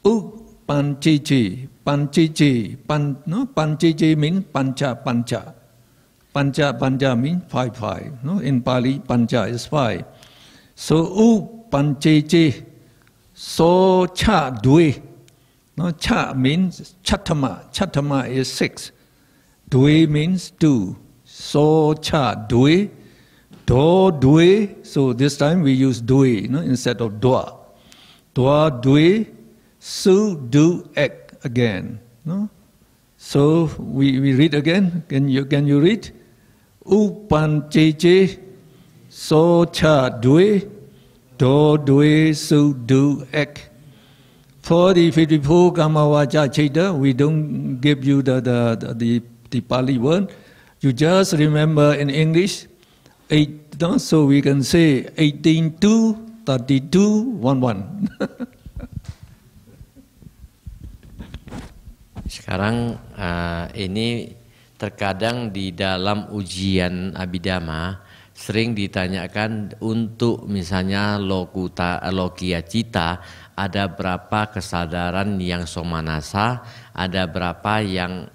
Upanchichi. Panchichi. Panchichi means pancha. Pancha means five. No? In Pali, pancha is 5. So upanchichi. So cha dui. No, cha means chatama. Chatama is 6. Dui means 2. So cha dui. Do dui. So this time we use dui, no, instead of dua. Dua dui. Su du ek again. No? So we read again. Can you read? Upan chichi. So cha dui. Do dui su du ek. For the 54 Kamavaja Chitta, we don't give you the Pali word. You just remember in English, 8, no? So we can say 18-2, 32, 11. Sekarang ini terkadang di dalam ujian Abhidhamma sering ditanyakan untuk misalnya lokiya cita, ada berapa kesadaran yang somanasa, ada berapa yang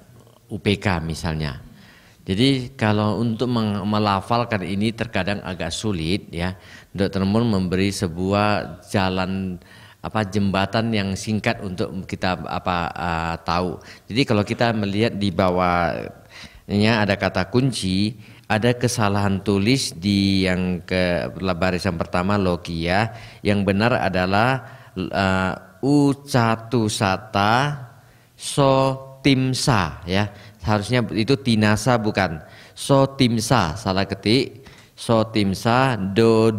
UPK misalnya. Jadi kalau untuk melafalkan ini terkadang agak sulit ya. Dr. Mun memberi sebuah jalan jembatan yang singkat untuk kita tahu. Jadi kalau kita melihat di bawahnya ada kata kunci, ada kesalahan tulis di yang ke barisan pertama lokiya, yang benar adalah ucatu sata so timsa ya. Harusnya itu tinasa bukan so timsa, salah ketik. So timsa do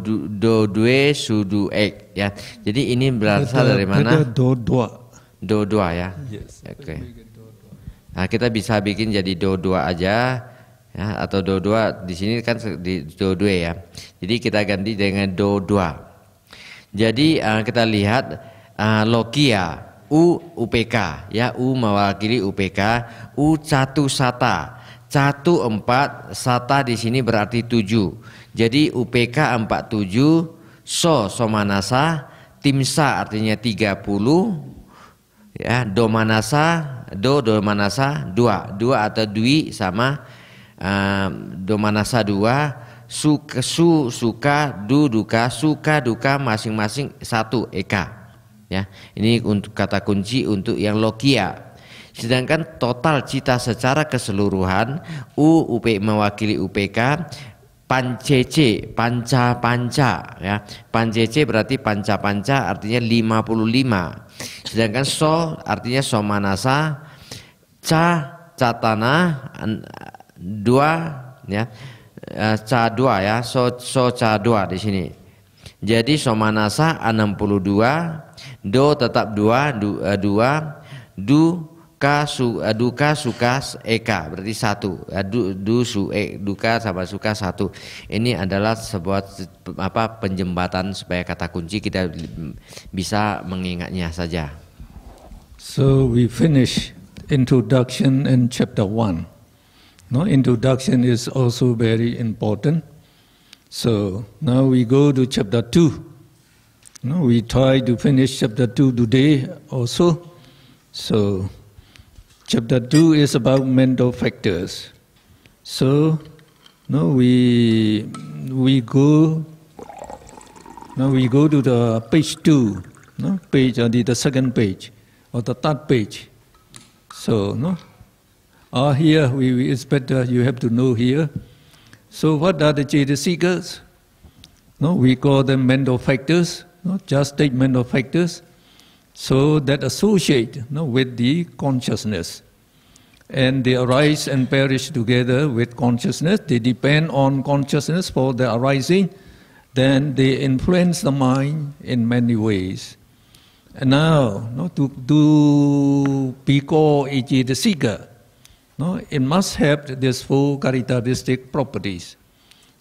due sudu ek ya. Jadi ini berasal dari mana? Do dua ya. Yes. Oke. Okay. Nah, kita bisa bikin jadi do dua aja ya, atau do dua di sini kan di do due ya. Jadi kita ganti dengan do dua. Jadi kita lihat lokiya UPK ya, U mewakili UPK, U catu sata. Catu 4, sata di sini berarti 7. Jadi UPK 47, somanasa, timsa artinya 30, ya, domanasa 2 atau dwi sama domanasa 2, suka, duka, suka, duka masing-masing 1 eka. Ya, ini untuk kata kunci untuk yang lokiya. Sedangkan total cita secara keseluruhan mewakili UPK, pancece, panca ya. Pancece berarti panca artinya 55. Sedangkan so artinya somanasa, catana 2 ya. ca 2 ya, so ca 2 di sini. Jadi somanasa 62, do tetap 2, duka suka eka berarti 1. Duka sama suka 1. Ini adalah sebuah penjembatan supaya kata kunci kita bisa mengingatnya saja. So we finish introduction in chapter 1. No, introduction is also very important. So now we go to chapter 2. No, we try to finish chapter 2 today also. So chapter 2 is about mental factors. So no, we go to the page 2. No, page the second page or the third page. So no, here it's better you have to know here. So what are the Cetasikas? No, we call them mental factors, no, just take mental factors, so that associate with the consciousness. And they arise and perish together with consciousness. They depend on consciousness for their arising. Then they influence the mind in many ways. And now, to be called a Cetasika, it must have these 4 characteristic properties.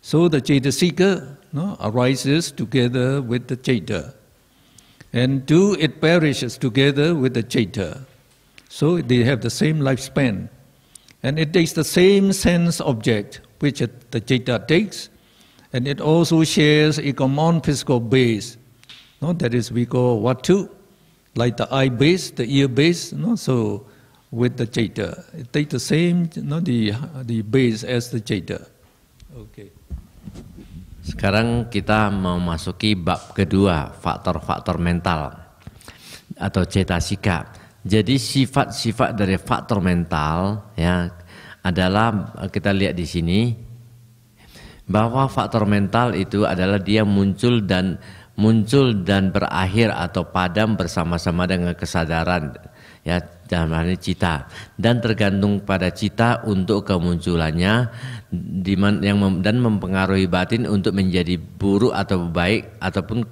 So the Cetasika arises together with the Ceta. And 2, it perishes together with the Ceta. So they have the same lifespan. And it takes the same sense object which the Ceta takes. And it also shares a common physical base. That is, we call Vatu, like the eye base, the ear base. So with the Ceta, it takes the same, the base as the Ceta. Okay. Sekarang kita memasuki bab kedua, faktor-faktor mental atau cetasika. Jadi sifat-sifat dari faktor mental ya adalah kita lihat di sini bahwa faktor mental itu adalah dia muncul dan berakhir atau padam bersama-sama dengan kesadaran ya, dalam hal ini cita, dan tergantung pada cita untuk kemunculannya dan mempengaruhi batin untuk menjadi buruk atau baik ataupun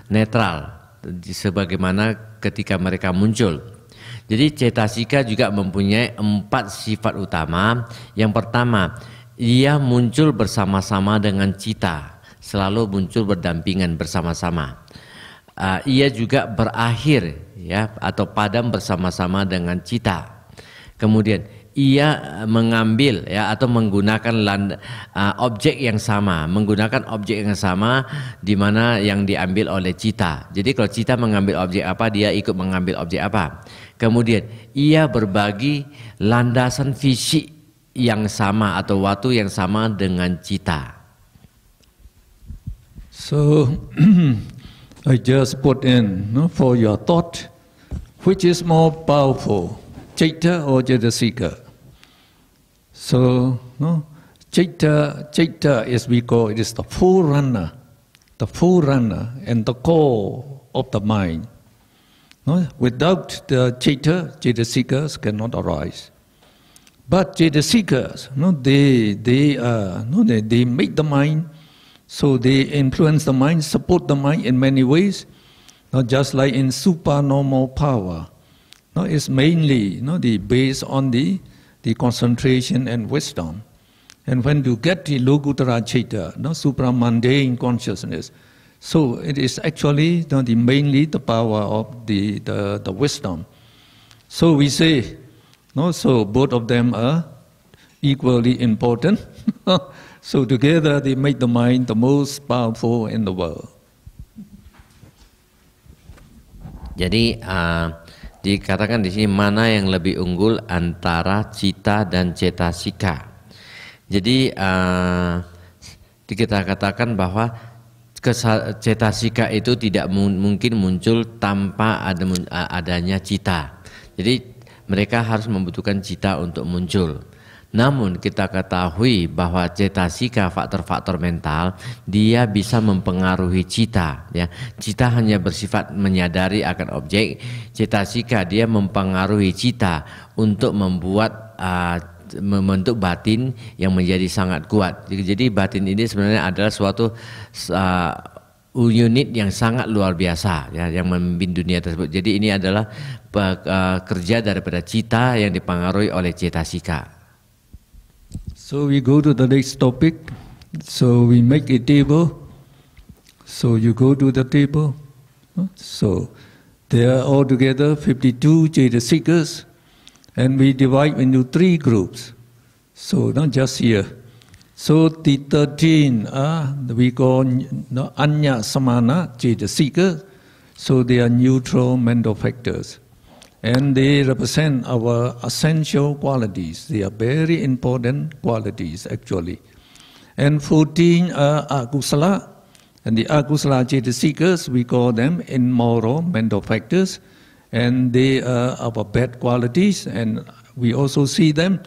netral sebagaimana ketika mereka muncul. Jadi cetasika juga mempunyai 4 sifat utama. Yang pertama, ia muncul bersama-sama dengan cita, selalu muncul berdampingan bersama-sama. Ia juga berakhir ya atau padam bersama-sama dengan cita. Kemudian ia mengambil ya atau menggunakan objek yang sama, di mana yang diambil oleh cita. Jadi kalau cita mengambil objek apa, dia ikut mengambil objek apa. Kemudian ia berbagi landasan fisik yang sama atau waktu yang sama dengan cita. So I just put in for your thought, which is more powerful, Ceta or Cetasika? So Ceta is, we call it is the forerunner and the core of the mind. Without the Ceta, Cetasikas cannot arise. But Cetasikas, they make the mind. So they influence the mind, support the mind in many ways. Just like in supernormal power, it's mainly based on the concentration and wisdom. And when you get the Lokuttara Ceta, supramundane consciousness, so it is actually mainly the power of the wisdom. So we say, so both of them are equally important. So together they make the mind the most powerful in the world. Jadi dikatakan di sini mana yang lebih unggul antara cita dan cetasika. Jadi kita katakan bahwa cetasika itu tidak mungkin muncul tanpa adanya cita. Jadi mereka harus membutuhkan cita untuk muncul. Namun kita ketahui bahwa cetasika, faktor-faktor mental, dia bisa mempengaruhi cita. Ya. Cita hanya bersifat menyadari akan objek. Cetasika dia mempengaruhi cita untuk membuat membentuk batin yang menjadi sangat kuat. Jadi batin ini sebenarnya adalah suatu unit yang sangat luar biasa ya, yang memimpin dunia tersebut. Jadi ini adalah kerja daripada cita yang dipengaruhi oleh cetasika. So we go to the next topic. So we make a table. So you go to the table. So there are altogether 52 Cetasikas, and we divide into 3 groups. So not just here. So the 13 we call Anya Samana Cetasika. So they are neutral mental factors. And they represent our essential qualities. They are very important qualities actually. And 14 are Akusala. And the Akusala Cetasikas, we call them immoral mental factors. And they are our bad qualities. And we also see them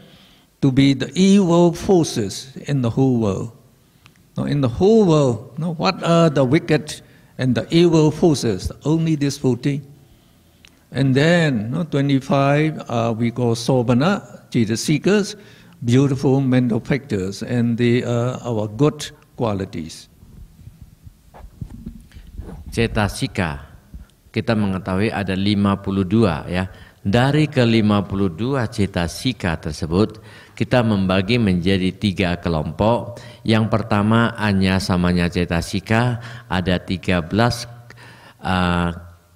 to be the evil forces in the whole world. Now, in the whole world, what are the wicked and the evil forces? Only this 14. And then 25 we call Sobana Cetasikas, beautiful mental factors, and they are our good qualities. Cetasika kita mengetahui ada 52 ya. Dari ke-52 cetasika tersebut kita membagi menjadi 3 kelompok. Yang pertama Anya Samanya Cetasika, ada 13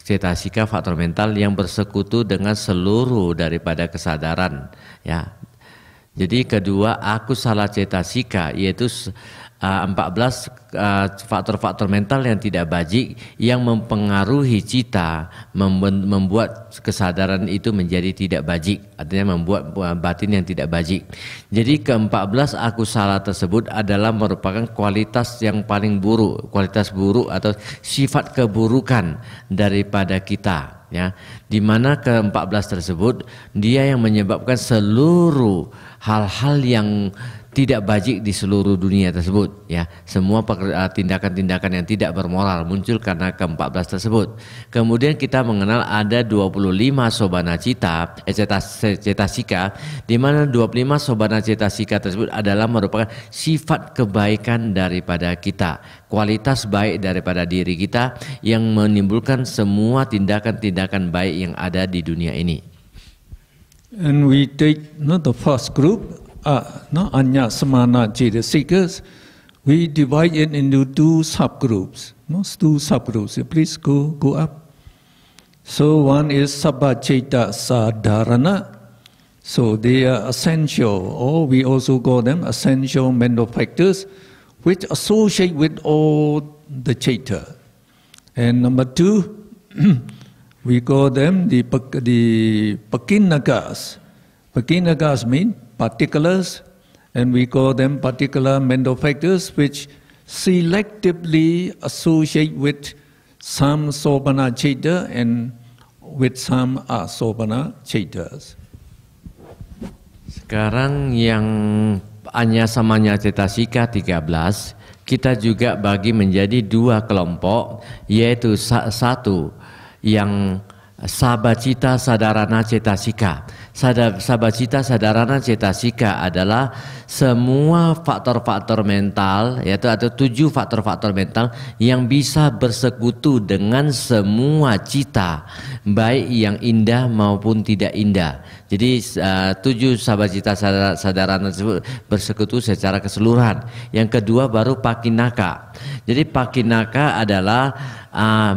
cetasika faktor mental yang bersekutu dengan seluruh daripada kesadaran ya. Jadi kedua Akusala Cetasika, yaitu 14 faktor-faktor mental yang tidak bajik yang mempengaruhi cita, membuat kesadaran itu menjadi tidak bajik, artinya membuat batin yang tidak bajik. Jadi ke-14 akusala tersebut adalah merupakan kualitas yang paling buruk, kualitas buruk atau sifat keburukan daripada kita ya, di mana ke-14 tersebut dia yang menyebabkan seluruh hal-hal yang tidak bajik di seluruh dunia tersebut ya. Semua tindakan-tindakan yang tidak bermoral muncul karena ke-14 tersebut. Kemudian kita mengenal ada 25 sobana cita, cetasika, di mana 25 sobana cetasika tersebut adalah merupakan sifat kebaikan daripada kita, kualitas baik daripada diri kita yang menimbulkan semua tindakan-tindakan baik yang ada di dunia ini. And we take the first group, Anya Samana Cetasikas. We divide it into 2 subgroups. Two subgroups. Please go up. So one is Sabba Ceta Sadharana. So they are essential, or we also call them essential mental factors, which associate with all the Ceta. And number 2, we call them the Pakinagas. Pakinagas mean particulars, and we call them particular mental factors which selectively associate with some Sobana Ceta and with some Asobana Cetas. Sekarang yang Anya Samanya Cetasika 13, kita juga bagi menjadi 2 kelompok, yaitu satu yang Sabacita Sadarana Cetasika. Sabacita Sadarana Cetasika adalah semua faktor-faktor mental, yaitu ada 7 faktor-faktor mental yang bisa bersekutu dengan semua cita, baik yang indah maupun tidak indah. Jadi 7 Sabacita Sadarana tersebut bersekutu secara keseluruhan. Yang kedua baru Pakinaka. Jadi Pakinaka adalah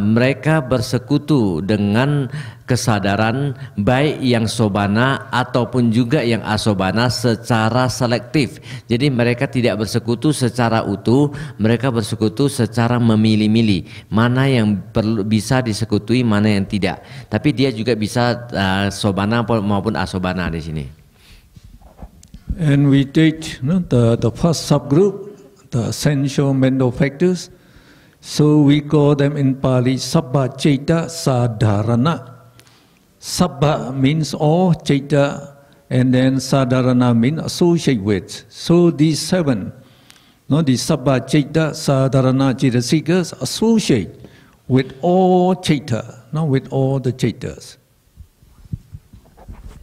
mereka bersekutu dengan kesadaran baik yang sobana ataupun juga yang asobana secara selektif. Jadi mereka tidak bersekutu secara utuh, mereka bersekutu secara memilih-milih mana yang perlu bisa disekutui, mana yang tidak. Tapi dia juga bisa sobana maupun asobana di sini. And we take the first subgroup, the essential mental factors. So we call them in Pali Sabba Ceta Sadharana. Sabba means all, Ceta, and then Sadharana means associate with. So these 7, the Sabba Ceta Sadharana Cetasikas associate with all Ceta, with all the Cetas.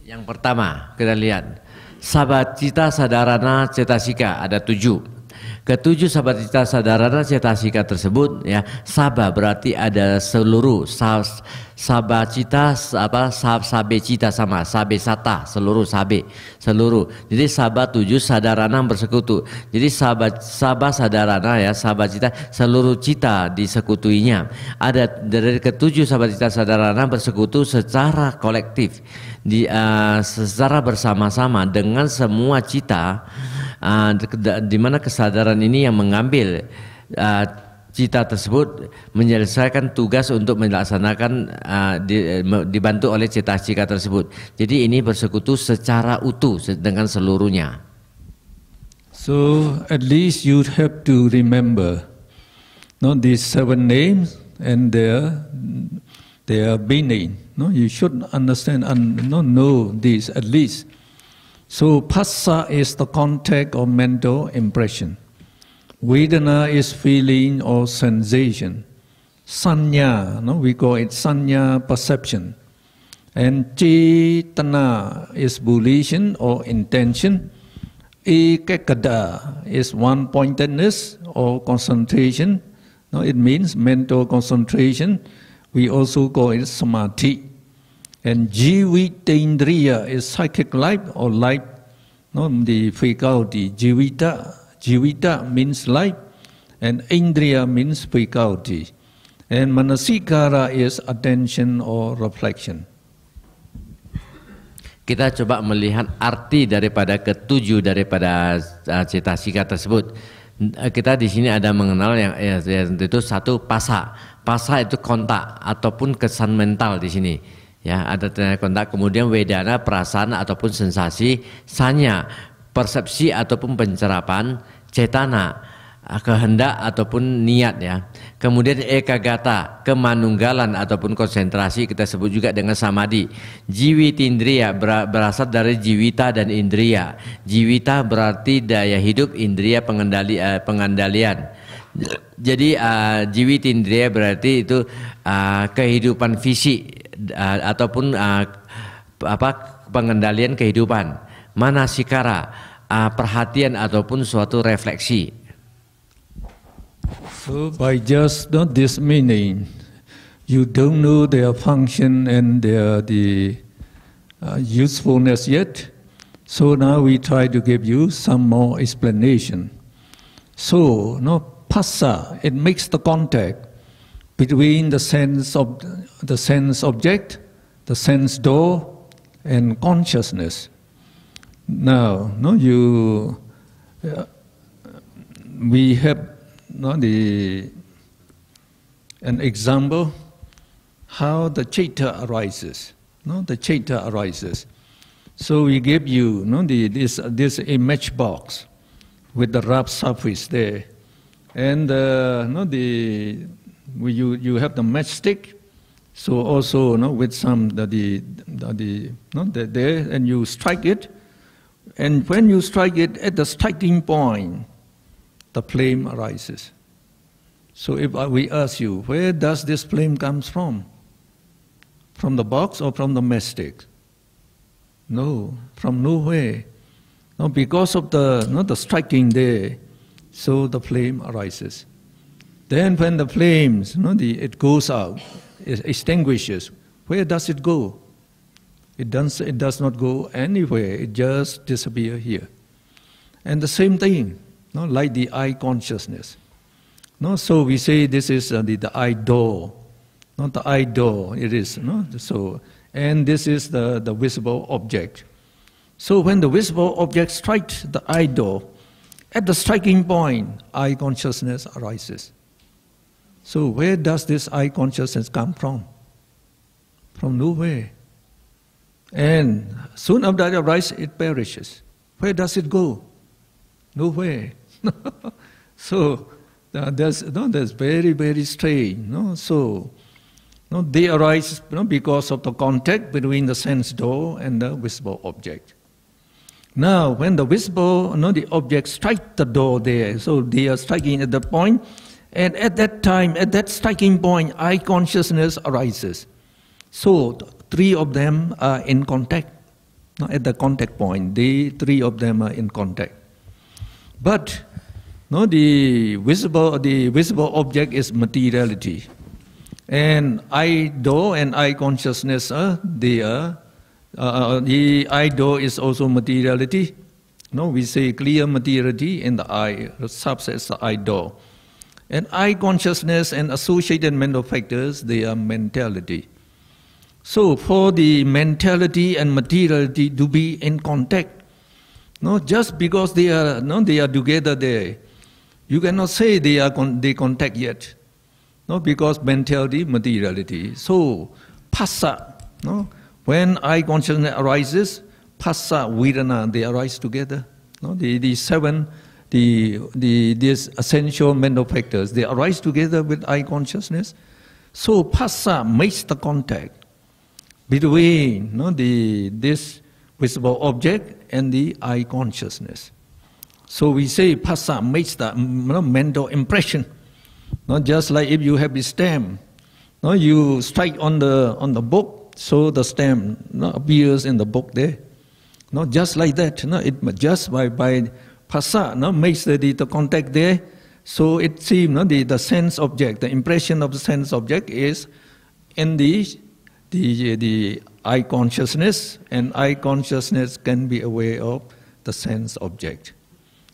Yang pertama kita lihat sabacita sadarana cetasika ada 7. Ketujuh sabacita sadarana cetasika tersebut ya, saba berarti ada seluruh, sabacita sabecita sama sabe sata seluruh sabe seluruh. Jadi saba 7 sadarana bersekutu. Jadi saba sadarana ya sabacita seluruh cita disekutuinya. Ada dari ketujuh sabacita sadarana bersekutu secara kolektif secara bersama-sama dengan semua cita. Di mana kesadaran ini yang mengambil cita tersebut menyelesaikan tugas untuk melaksanakan dibantu oleh cita-cita tersebut. Jadi ini bersekutu secara utuh dengan seluruhnya. So at least you have to remember, these 7 names and their meaning. You should understand and know these at least. So phassa is the contact or mental impression. Vedana is feeling or sensation. Sanya, we call it sanya perception. And cetana is volition or intention. Ekakada is one-pointedness or concentration. It means mental concentration. We also call it samadhi. And jivitendriya is psychic life or life, the faculty. Jivita means life, and indriya means faculty. And manasikara is attention or reflection. Kita coba melihat arti daripada ketujuh daripada cetasika tersebut. Kita di sini ada mengenal yang itu satu pasa. Pasa itu kontak ataupun kesan mental di sini. Ya, ada kontak, kemudian vedana perasaan ataupun sensasi, sanya persepsi ataupun pencerapan, cetana kehendak ataupun niat ya. Kemudian ekagata kemanunggalan ataupun konsentrasi kita sebut juga dengan samadhi. Jiwitindriya berasal dari jiwita dan indriya. Jiwita berarti daya hidup, indriya pengandalian. Jadi jiwitindriya berarti itu kehidupan fisik ataupun pengendalian kehidupan. Manasikara perhatian ataupun suatu refleksi. So by just not this meaning, you don't know their function and their usefulness yet. So now we try to give you some more explanation. So phassa, it makes the contact between the sense object, the sense door, and consciousness. Now, we have an example how the citta arises. The citta arises. So we give you this image box with the rough surface there, and you have the matchstick. So also with some there, and you strike it, and when you strike it at the striking point, the flame arises. So if we ask you, where does this flame comes from? From the box or from the matchstick? No, from nowhere. No, because of the striking there, so the flame arises. Then when the flames, it goes out, it extinguishes. Where does it go? It does not go anywhere. It just disappears here. And the same thing, like the eye consciousness. So we say this is the eye door. Not the eye door. It is. So, and this is the visible object. So when the visible object strikes the eye door, at the striking point, eye consciousness arises. So where does this eye consciousness come from? From nowhere. And soon after it arises, it perishes. Where does it go? Nowhere. So that's very, very strange. So they arise because of the contact between the sense door and the visible object. Now, when the visible, the object strikes the door there, so they are striking at the point, and at that time, at that striking point, eye consciousness arises. So, three of them are in contact. at the contact point. The three of them are in contact. But the visible object is materiality. And I-do and I-consciousness are there. The I-do is also materiality. We say clear materiality in the I, subsets the I-do. And I-consciousness and associated mental factors, they are mentality. So for the mentality and materiality to be in contact, just because they are together there, you cannot say they contact yet. Because mentality, materiality. So phassa, when I consciousness arises, phassa, vedana, they arise together. The seven, these essential mental factors, they arise together with I consciousness. So phassa makes the contact between this visible object and the I consciousness. So we say phassa makes the mental impression. Just like if you have the stamp, you strike on the book, so the stamp appears in the book there. Just like that, it just by phassa makes the contact there. So it seems the sense object, the impression of the sense object is in the I consciousness, and I consciousness can be aware of the sense object.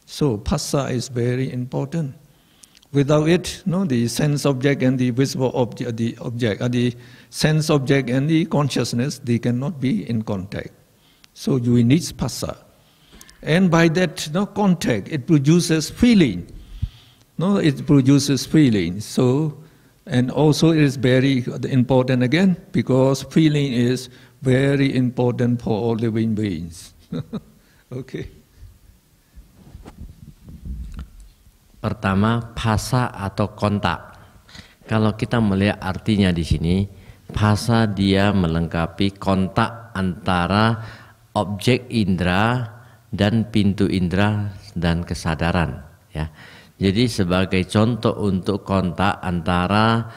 So phassa is very important. Without it, the sense object and the visible object, the sense object and the consciousness, they cannot be in contact. So you need phassa. And by that contact, it produces feeling. It produces feeling. So, and also it is very important again, because feeling is very important for all living beings. Okay. Pertama, phassa atau kontak. Kalau kita melihat artinya di sini, phassa dia melengkapi kontak antara objek indera dan pintu indera dan kesadaran. Ya. Jadi sebagai contoh untuk kontak antara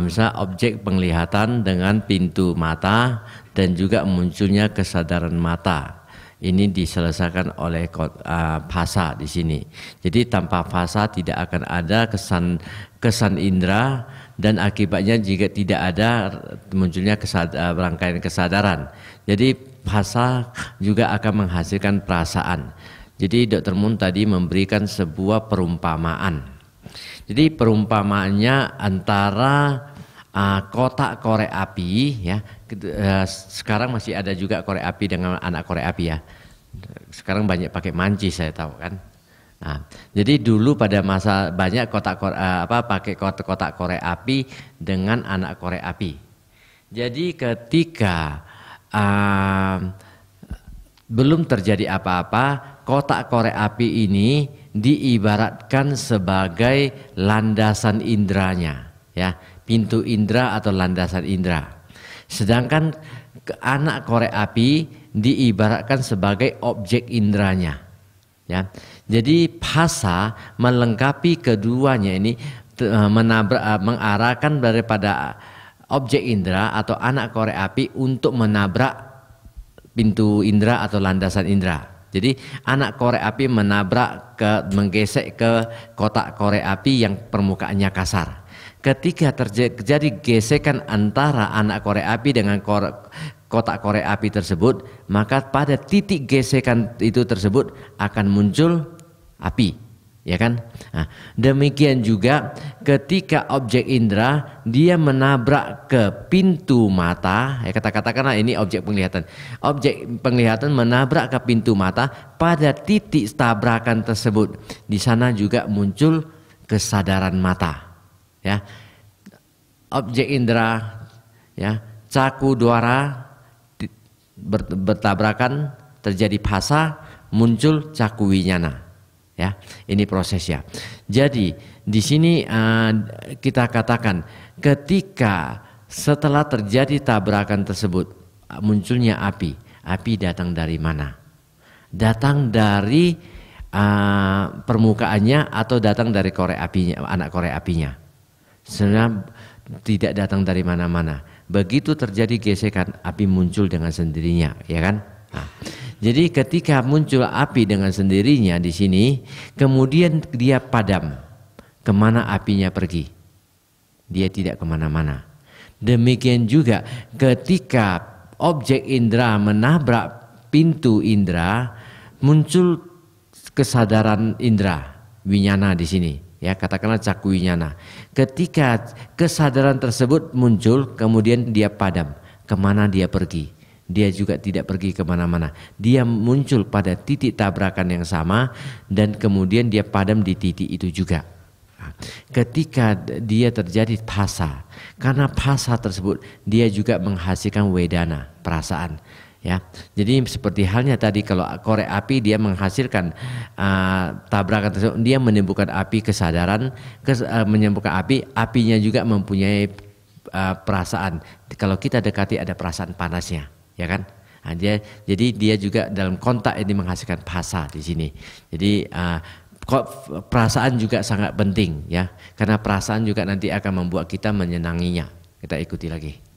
misalnya objek penglihatan dengan pintu mata dan juga munculnya kesadaran mata. Ini diselesaikan oleh phassa di sini. Jadi tanpa phassa tidak akan ada kesan indera, dan akibatnya jika tidak ada munculnya rangkaian kesadaran. Jadi phassa juga akan menghasilkan perasaan. Jadi Dr. Moon tadi memberikan sebuah perumpamaan. Jadi perumpamaannya antara kotak korek api, ya. Sekarang masih ada juga korek api dengan anak korek api, ya. Sekarang banyak pakai mancis, saya tahu kan. Nah, jadi dulu pada masa banyak pakai kotak korek api dengan anak korek api. Jadi ketika belum terjadi apa-apa, kotak korek api ini diibaratkan sebagai landasan indranya, ya, pintu indera atau landasan indera. Sedangkan anak korek api diibaratkan sebagai objek inderanya, ya. Jadi phassa melengkapi keduanya ini, mengarahkan daripada objek indera atau anak korek api untuk menabrak pintu indera atau landasan indera. Jadi anak korek api menggesek ke kotak korek api yang permukaannya kasar. Ketika terjadi gesekan antara anak korek api dengan kotak korek api tersebut, maka pada titik gesekan itu tersebut akan muncul api, ya kan? Nah, demikian juga ketika objek indera dia menabrak ke pintu mata, ya katakanlah ini objek penglihatan. Objek penglihatan menabrak ke pintu mata, pada titik tabrakan tersebut di sana juga muncul kesadaran mata. Ya, objek indera, ya, caku dwara bertabrakan, terjadi phassa, muncul caku winyana. Ya, ini prosesnya. Jadi di sini kita katakan ketika setelah terjadi tabrakan tersebut munculnya api. Api datang dari mana? Datang dari permukaannya atau datang dari korek apinya, anak korek apinya? Sebenarnya tidak datang dari mana-mana. Begitu terjadi gesekan, api muncul dengan sendirinya, ya kan? Nah, jadi ketika muncul api dengan sendirinya di sini, kemudian dia padam, kemana apinya pergi? Dia tidak kemana-mana. Demikian juga ketika objek indera menabrak pintu indera, muncul kesadaran indera, winyana di sini. Ya, katakanlah caku winyana. Ketika kesadaran tersebut muncul, kemudian dia padam. Kemana dia pergi? Dia juga tidak pergi kemana-mana. Dia muncul pada titik tabrakan yang sama dan kemudian dia padam di titik itu juga. Ketika dia terjadi phasa, karena phasa tersebut dia juga menghasilkan wedana, perasaan. Ya, jadi seperti halnya tadi kalau korek api dia menghasilkan tabrakan tersebut, dia menimbulkan api kesadaran, menimbulkan api, apinya juga mempunyai perasaan. Kalau kita dekati ada perasaan panasnya, ya kan? Nah, jadi dia juga dalam kontak ini menghasilkan phasa di sini. Jadi perasaan juga sangat penting, ya, karena perasaan juga nanti akan membuat kita menyenanginya. Kita ikuti lagi.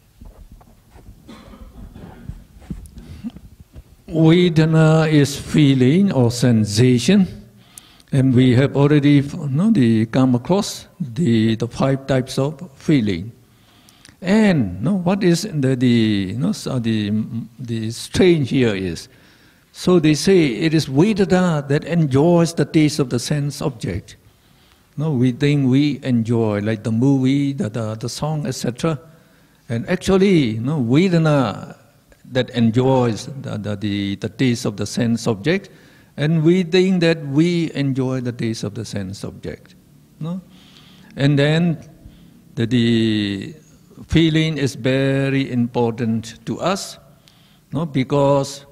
Vedana is feeling or sensation, and we have already come across the 5 types of feeling. And what is the strange here is, so they say it is Vedana that enjoys the taste of the sense object. No, we think we enjoy like the movie, the song, etc. And actually, Vedana that enjoys the taste of the sense object, and we think that we enjoy the taste of the sense object. No? And then the feeling is very important to us, because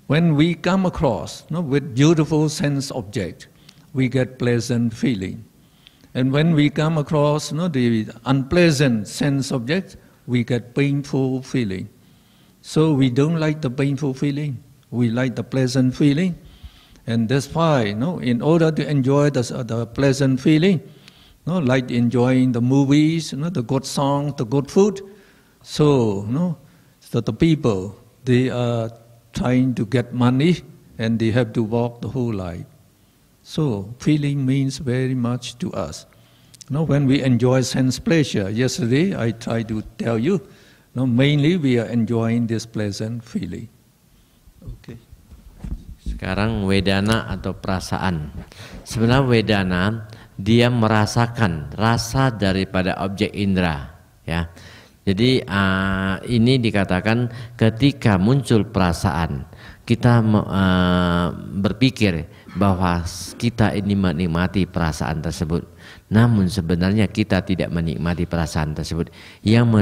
when we come across with beautiful sense object, we get pleasant feeling. And when we come across the unpleasant sense object, we get painful feeling. So we don't like the painful feeling, we like the pleasant feeling. And that's why, in order to enjoy the pleasant feeling, like enjoying the movies, the good song, the good food, so the people, they are trying to get money and they have to walk the whole life. So feeling means very much to us. When we enjoy sense pleasure, yesterday I tried to tell you, mainly we are enjoying this pleasant feeling. Okay. Sekarang wedana atau perasaan. Sebenarnya wedana dia merasakan rasa daripada objek indera, ya. Jadi ini dikatakan ketika muncul perasaan, kita berpikir bahwa kita ini menikmati perasaan tersebut. Namun sebenarnya kita tidak menikmati perasaan tersebut. Yang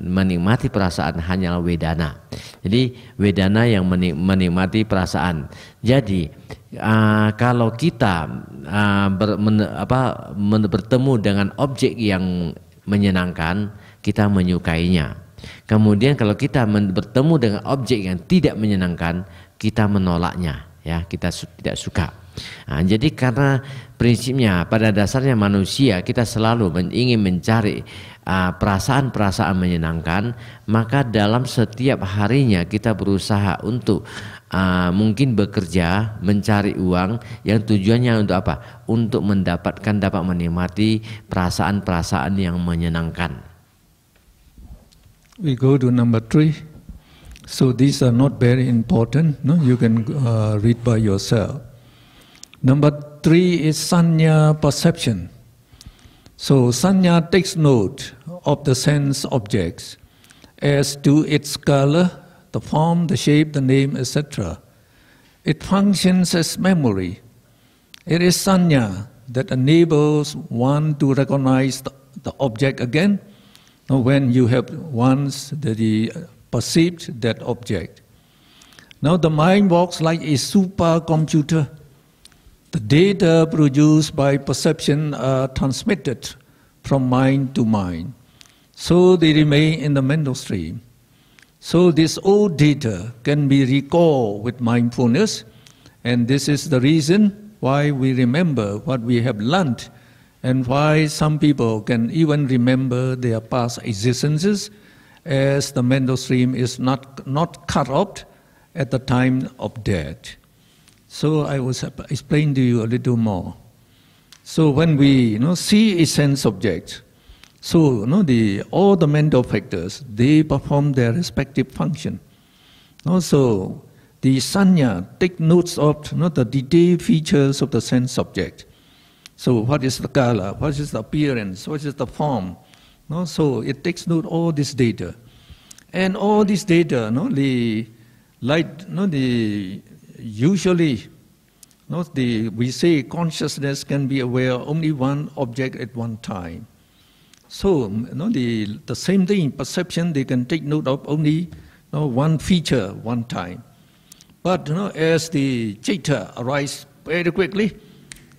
menikmati perasaan hanyalah wedana. Jadi wedana yang menikmati perasaan. Jadi kalau kita bertemu dengan objek yang menyenangkan, kita menyukainya. Kemudian kalau kita bertemu dengan objek yang tidak menyenangkan, kita menolaknya, ya, kita tidak suka. Nah, jadi karena prinsipnya pada dasarnya manusia kita selalu ingin mencari perasaan-perasaan menyenangkan, maka dalam setiap harinya kita berusaha untuk mungkin bekerja, mencari uang yang tujuannya untuk apa? Untuk dapat menikmati perasaan-perasaan yang menyenangkan. We go to number 3. So these are not very important. You can read by yourself. Number 3 is sanya perception. So sanya takes note of the sense objects as to its color, the form, the shape, the name, etc. It functions as memory. It is sanya that enables one to recognize the object again when you have once perceived that object. Now the mind works like a supercomputer. The data produced by perception are transmitted from mind to mind. So they remain in the mental stream. So this old data can be recalled with mindfulness, and this is the reason why we remember what we have learned, and why some people can even remember their past existences, as the mental stream is not cut off, at the time of death. So I will explain to you a little more. So when we see a sense object, so all the mental factors, they perform their respective function. Also, the sanya take notes of the detailed features of the sense object. So what is the color? What is the appearance? What is the form? So it takes note of all this data, and all this data, usually, we say consciousness can be aware of only one object at one time. So the same thing, perception, they can take note of only one feature one time. But as the citta arises very quickly,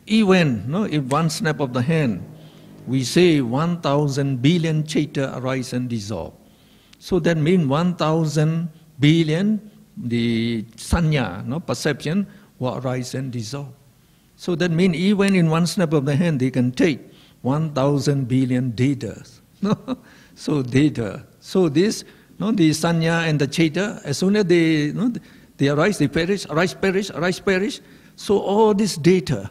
even in one snap of the hand, we say 1,000 billion citta arise and dissolve. So that means 1,000 billion, the sanya, perception, will arise and dissolve. So that means even in one snap of the hand, they can take 1,000 billion data. So data. So this, the sanya and the citta, as soon as they arise, they perish, arise, perish, arise, perish. So all this data,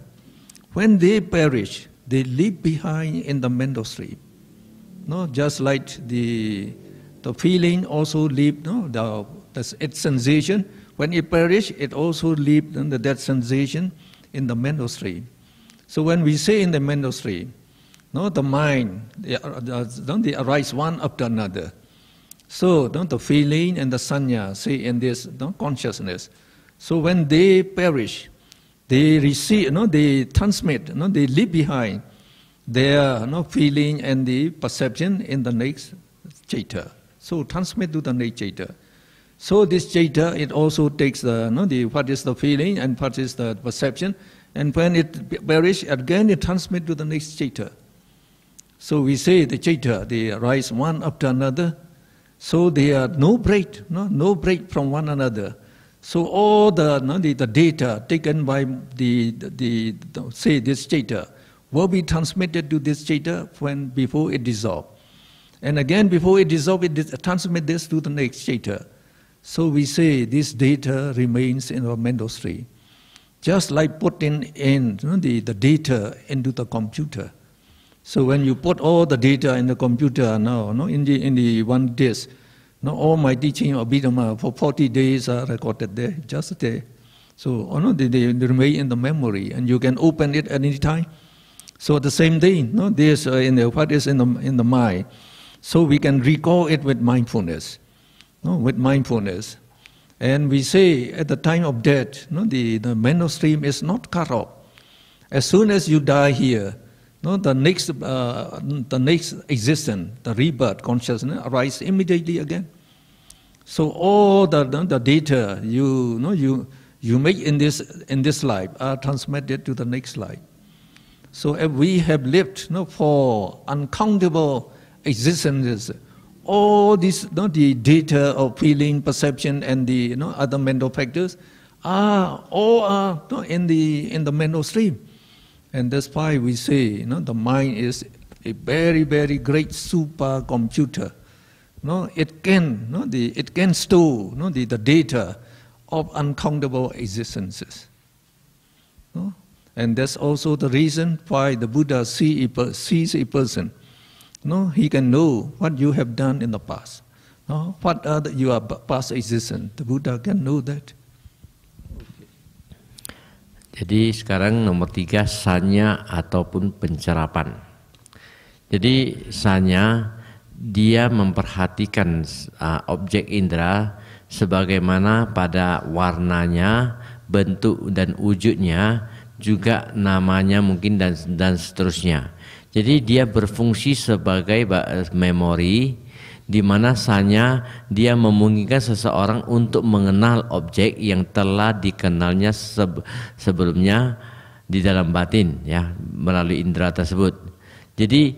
when they perish, they leave behind in the mental stream. Just like the feeling also leave, its sensation. When it perish, it also leaves that sensation in the mental stream. So when we say in the mental stream, the mind, they arise one after another. So the feeling and the sanya, say in this consciousness. So when they perish, they receive, they transmit, they leave behind their feeling and the perception in the next citta. So transmit to the next citta. So this citta, it also takes what is the feeling and what is the perception, and when it perishes again, it transmits to the next citta. So we say the citta, they arise one after another. So they are no break, no break from one another. So all the data taken by say this citta will be transmitted to this citta before it dissolves. And again, before it dissolves, it transmits this to the next citta. So we say this data remains in our mental stream. Just like putting in the data into the computer. So when you put all the data in the computer now, in the one disk, all my teaching of Abhidhamma for 40 days are recorded there, just there. So they remain in the memory, and you can open it at any time. So the same thing, this what is in the mind. So we can recall it with mindfulness, with mindfulness. And we say at the time of death, the mental stream is not cut off. As soon as you die here, the next existence, the rebirth consciousness arises immediately again. So all the data you make in this life are transmitted to the next life. So if we have lived for uncountable existences, all this the data of feeling, perception, and the other mental factors are in the mental stream. And that's why we say, the mind is a very, very great supercomputer. It can store the data of uncountable existences. And that's also the reason why the Buddha sees a person. He can know what you have done in the past. What are your past existence. The Buddha can know that. Jadi sekarang nomor 3, sanya ataupun pencerapan. Jadi sanya, dia memperhatikan objek indera sebagaimana pada warnanya, bentuk dan wujudnya, juga namanya mungkin dan seterusnya. Jadi dia berfungsi sebagai memori, di mana sanya dia memungkinkan seseorang untuk mengenal objek yang telah dikenalnya sebelumnya di dalam batin, ya, melalui indera tersebut. Jadi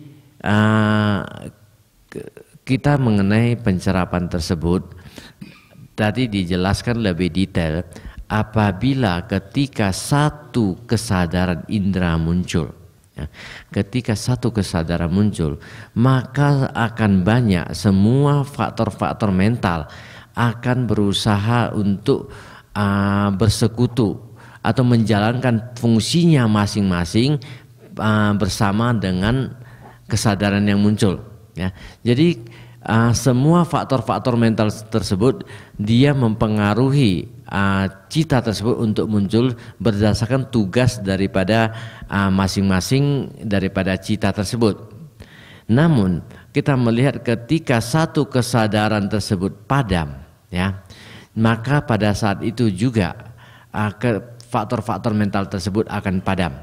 kita mengenai pencerapan tersebut tadi dijelaskan lebih detail. Apabila ketika satu kesadaran indera muncul, ya, ketika satu kesadaran muncul, maka akan banyak semua faktor-faktor mental akan berusaha untuk bersekutu atau menjalankan fungsinya masing-masing bersama dengan kesadaran yang muncul. Ya, jadi semua faktor-faktor mental tersebut dia mempengaruhi cita tersebut untuk muncul berdasarkan tugas daripada masing-masing daripada cita tersebut. Namun kita melihat ketika satu kesadaran tersebut padam, ya, maka pada saat itu juga faktor-faktor mental tersebut akan padam.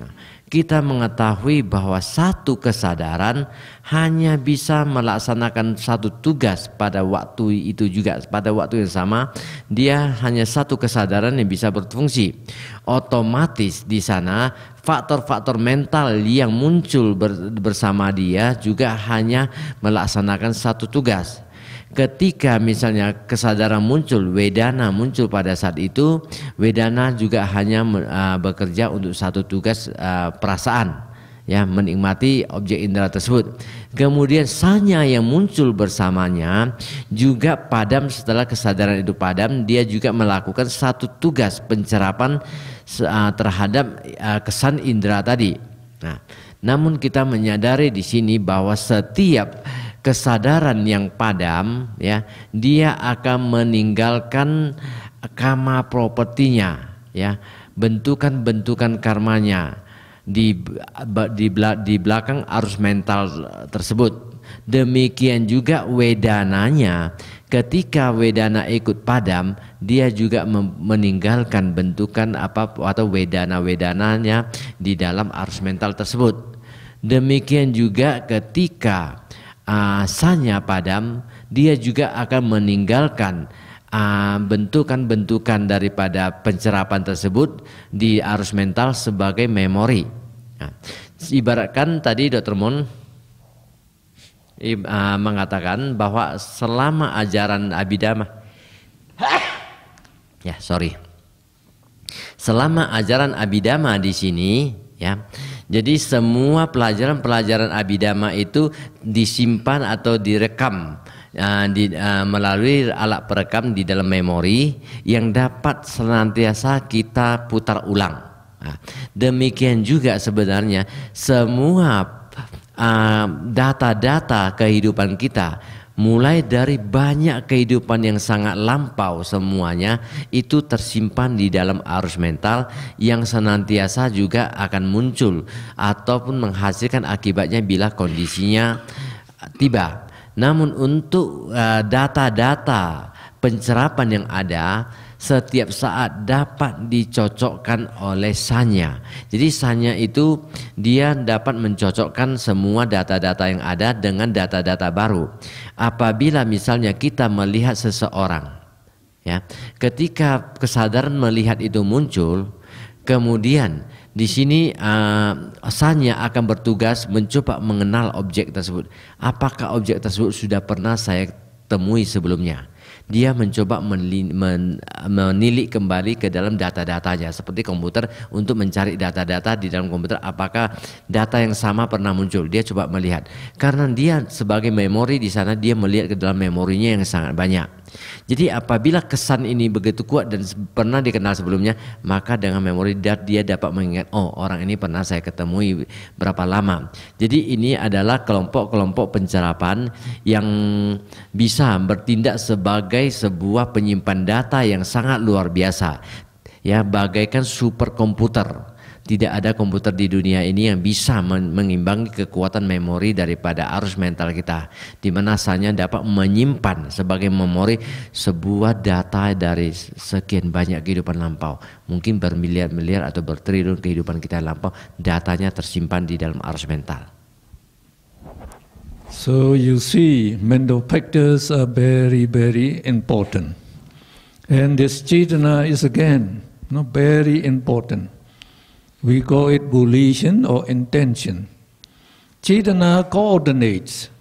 Nah, kita mengetahui bahwa satu kesadaran hanya bisa melaksanakan satu tugas pada waktu itu juga, pada waktu yang sama dia hanya satu kesadaran yang bisa berfungsi. Otomatis di sana faktor-faktor mental yang muncul bersama dia juga hanya melaksanakan satu tugas. Ketika misalnya kesadaran muncul, wedana muncul pada saat itu, wedana juga hanya bekerja untuk satu tugas perasaan, ya, menikmati objek indera tersebut. Kemudian sanya yang muncul bersamanya juga padam. Setelah kesadaran itu padam, dia juga melakukan satu tugas pencerapan terhadap kesan indera tadi. Nah, namun kita menyadari di sini bahwa setiap kesadaran yang padam, ya, dia akan meninggalkan karma propertinya, ya, bentukan-bentukan karmanya di belakang arus mental tersebut. Demikian juga wedananya, ketika wedana ikut padam, dia juga meninggalkan bentukan apa atau wedana-wedananya di dalam arus mental tersebut. Demikian juga ketika sanya padam, dia juga akan meninggalkan bentukan-bentukan daripada pencerapan tersebut di arus mental sebagai memori. Nah, ibaratkan tadi Dr. Moon mengatakan bahwa selama ajaran Abhidhamma, selama ajaran Abhidhamma di sini, ya. Jadi semua pelajaran-pelajaran Abhidhamma itu disimpan atau direkam melalui alat perekam di dalam memori yang dapat senantiasa kita putar ulang. Nah, demikian juga sebenarnya semua data-data kehidupan kita, mulai dari banyak kehidupan yang sangat lampau, semuanya itu tersimpan di dalam arus mental yang senantiasa juga akan muncul ataupun menghasilkan akibatnya bila kondisinya tiba. Namun untuk data-data pencerapan yang ada setiap saat dapat dicocokkan oleh sanya. Jadi sanya itu dia dapat mencocokkan semua data-data yang ada dengan data-data baru. Apabila misalnya kita melihat seseorang, ya, ketika kesadaran melihat itu muncul, kemudian di sini sanya akan bertugas mencoba mengenal objek tersebut. Apakah objek tersebut sudah pernah saya temui sebelumnya? Dia mencoba menilik kembali ke dalam data-datanya, seperti komputer untuk mencari data-data di dalam komputer, apakah data yang sama pernah muncul. Dia coba melihat, karena dia sebagai memori di sana dia melihat ke dalam memorinya yang sangat banyak. Jadi apabila kesan ini begitu kuat dan pernah dikenal sebelumnya, maka dengan memori dia dapat mengingat, oh orang ini pernah saya ketemui berapa lama. Jadi ini adalah kelompok-kelompok pencerapan yang bisa bertindak sebagai sebuah penyimpan data yang sangat luar biasa, ya, bagaikan superkomputer. Tidak ada komputer di dunia ini yang bisa mengimbangi kekuatan memori daripada arus mental kita, di mana sanya dapat menyimpan sebagai memori sebuah data dari sekian banyak kehidupan lampau, mungkin bermiliar-miliar atau bertriliun kehidupan kita lampau, datanya tersimpan di dalam arus mental. So you see, mental factors are very, very important, and this cetana is again very important. We call it volition or intention. Cetana coordinates,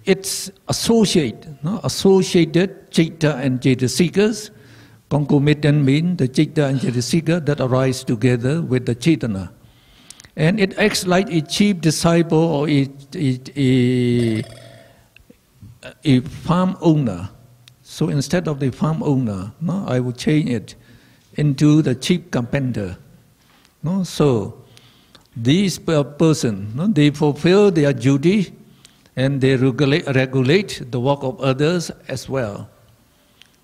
it's associated citta and cetasikas. Concomitant means the citta and cetasika that arise together with the cetana. And it acts like a chief disciple or a farm owner. So instead of the farm owner, no, I would change it into the chief carpenter. No? So these person, no, they fulfill their duty and they regulate the work of others as well.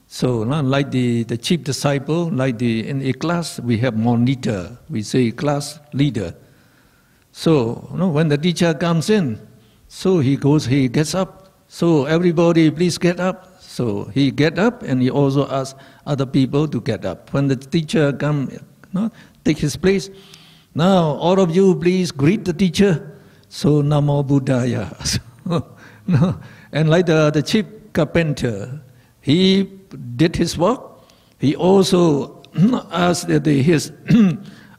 So like the chief disciple, like in a class we have monitor, we say class leader. So when the teacher comes in, so he gets up. So everybody please get up. So he get up and he also asks other people to get up. When the teacher come, take his place, now all of you please greet the teacher. So Namo Buddhaya. And like the chief carpenter, he did his work. He also asked his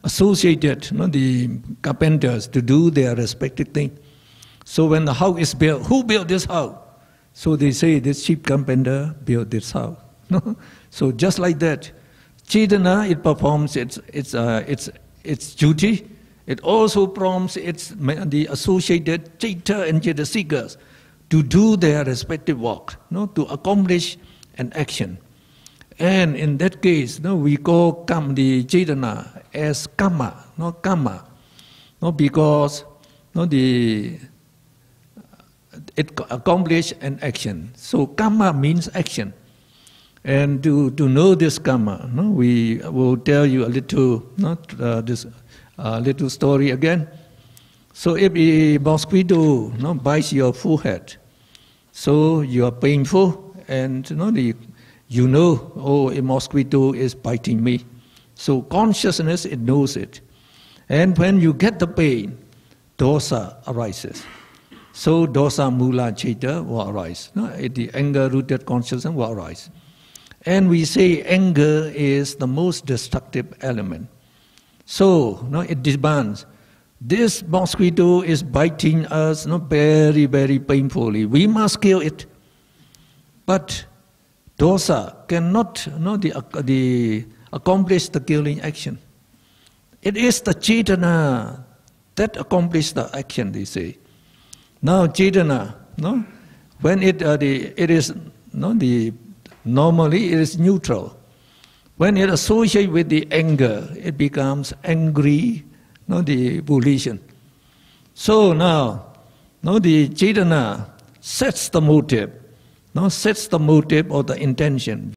associated, the carpenters, to do their respective thing. So when the house is built, who built this house? So they say this chief carpenter built this house. So just like that, Chetana, it performs its duty. It also prompts the associated Chaita and Chetasikas to do their respective work, to accomplish an action. And in that case, we call the Chetana as Kamma, Kamma, because it accomplished an action. So Kamma means action. And to know this Kamma, we will tell you a little, little story again. So if a mosquito bites your forehead, so you are painful, and oh, a mosquito is biting me. So consciousness, it knows it. And when you get the pain, dosa arises. So dosa mula chaita will arise. The anger-rooted consciousness will arise. And we say anger is the most destructive element. So it demands, this mosquito is biting us very, very painfully. We must kill it. But dosa cannot accomplish the killing action. It is the Chetana that accomplishes the action, they say. Now Chetana, when it is normally it is neutral. When it associates with the anger, it becomes angry, the volition. So now, the Chetana sets the motive, sets the motive or the intention.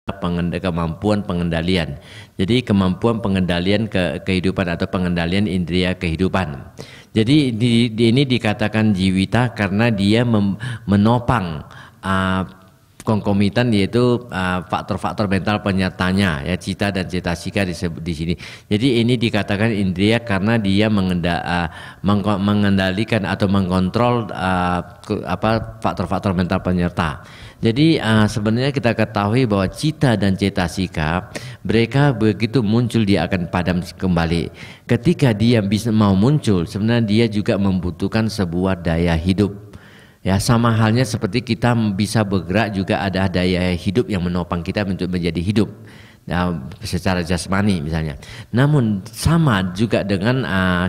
kemampuan pengendalian. Jadi kemampuan pengendalian kehidupan atau pengendalian indera kehidupan. Jadi ini dikatakan jiwita karena dia menopang konkomitan, yaitu faktor-faktor mental penyertanya, ya, cita dan cetasika disebut di sini. Jadi ini dikatakan indria karena dia mengendalikan atau mengontrol faktor-faktor mental penyerta. Jadi sebenarnya kita ketahui bahwa cita dan cetasika mereka begitu muncul dia akan padam kembali. Ketika dia bisa mau muncul, sebenarnya dia juga membutuhkan sebuah daya hidup. Ya, sama halnya seperti kita bisa bergerak juga ada daya hidup yang menopang kita untuk menjadi hidup. Nah, secara jasmani misalnya. Namun sama juga dengan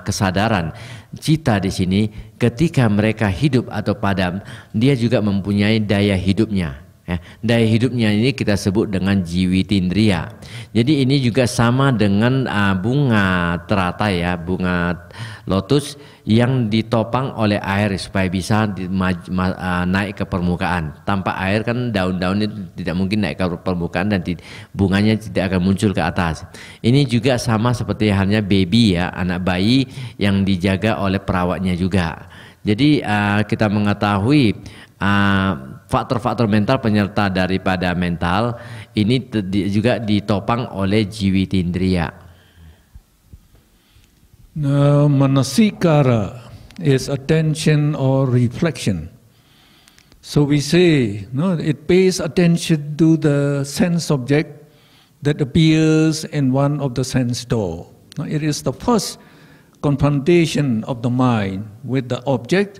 kesadaran cita di sini, ketika mereka hidup atau padam, dia juga mempunyai daya hidupnya. Ya, daya hidupnya ini kita sebut dengan jiwitindriya. Jadi ini juga sama dengan bunga teratai, ya, bunga lotus yang ditopang oleh air supaya bisa naik ke permukaan. Tanpa air kan daun-daun itu tidak mungkin naik ke permukaan dan bunganya tidak akan muncul ke atas. Ini juga sama seperti halnya baby, ya, anak bayi yang dijaga oleh perawatnya juga. Jadi kita mengetahui faktor-faktor mental penyerta daripada mental ini juga ditopang oleh jiwitindriya. Now, manasikara is attention or reflection. So we say, no, it pays attention to the sense object that appears in one of the sense door. Now, it is the first confrontation of the mind with the object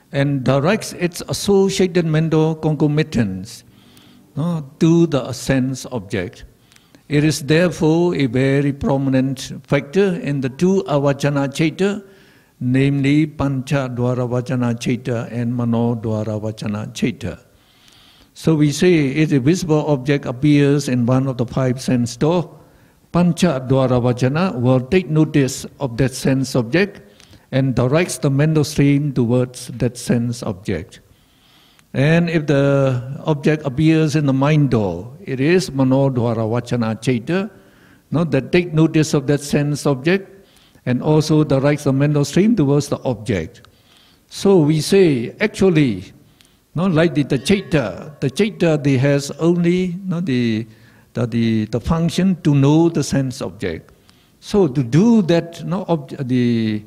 and directs its associated mental concomitants to the sense object. It is therefore a very prominent factor in the two avajana chaita, namely pancha dwara vajana chaita and mano dwara vajana chaita. So we say if a visible object appears in one of the five sense doors, pancha dwara vajana will take notice of that sense object and directs the mental stream towards that sense object. And if the object appears in the mind door, it is mano dwara vachana chaita, that take notice of that sense object and also directs the mental stream towards the object. So we say actually, like the chaita they has only the function to know the sense object. So to do that, the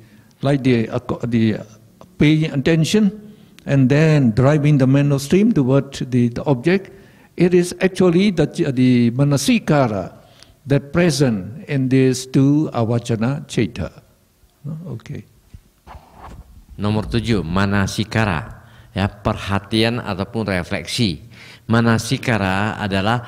paying attention and then driving the mental stream toward the object, it is actually the manasikara that present in these two avajana chaita. Okay. Nomor 7, manasikara, ya, perhatian ataupun refleksi. Manasikara adalah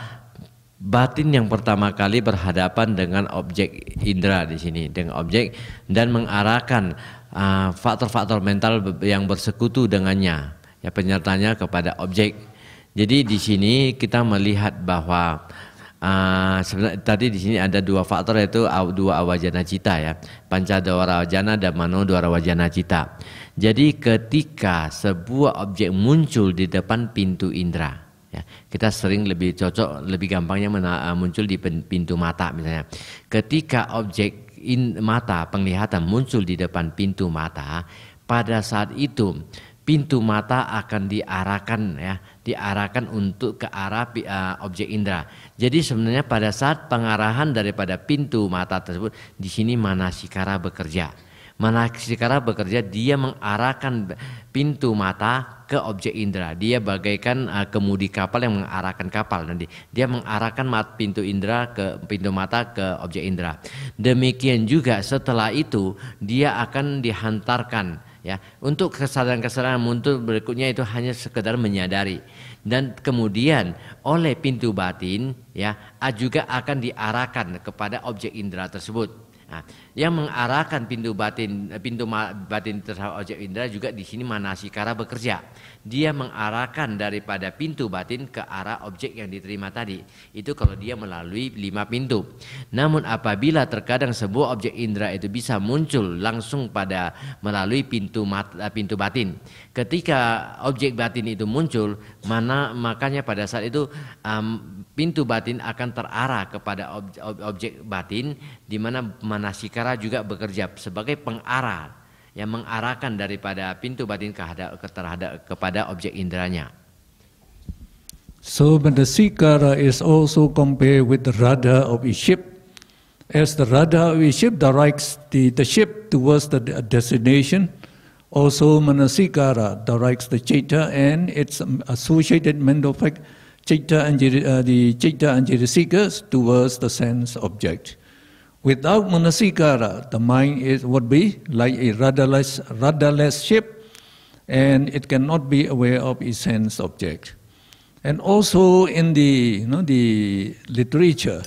batin yang pertama kali berhadapan dengan objek indera di sini, dengan objek dan mengarahkan faktor-faktor mental yang bersekutu dengannya, ya, penyertanya kepada objek. Jadi di sini kita melihat bahwa sebenarnya tadi di sini ada dua faktor, yaitu dua awajana cita, ya, panca dwara wajana dan mano dwara wajana cita. Jadi ketika sebuah objek muncul di depan pintu indera, ya, kita sering lebih cocok, lebih gampangnya muncul di pintu mata misalnya. Ketika objek mata penglihatan muncul di depan pintu mata, pada saat itu pintu mata akan diarahkan untuk ke arah objek indera. Jadi sebenarnya pada saat pengarahan daripada pintu mata tersebut, di sini manasikara bekerja. Manasikara bekerja, dia mengarahkan pintu mata ke objek indera. Dia bagaikan kemudi kapal yang mengarahkan kapal nanti. Dia mengarahkan pintu indera ke pintu mata ke objek indera. Demikian juga setelah itu dia akan dihantarkan, ya, untuk kesadaran-kesadaran muncul berikutnya itu hanya sekedar menyadari. Dan kemudian oleh pintu batin, ya, juga akan diarahkan kepada objek indera tersebut. Nah, Yang mengarahkan pintu batin terhadap objek indera juga di sini manasikara bekerja. Dia mengarahkan daripada pintu batin ke arah objek yang diterima tadi. Itu kalau dia melalui 5 pintu. Namun apabila terkadang sebuah objek indera itu bisa muncul langsung pada melalui pintu batin. Ketika objek batin itu muncul, makanya pada saat itu pintu batin akan terarah kepada objek batin, di mana manasikara juga bekerja sebagai pengarah yang mengarahkan daripada pintu batin kepada objek inderanya. So manasikara is also compared with the rudder of a ship. As the rudder of a ship directs the ship towards the destination, also manasikara directs the citta and its associated mental fact, citta and the citta and jitasikas towards the sense object. Without manasikara, the mind would be like a rudderless ship, and it cannot be aware of a sense object. And also in the literature,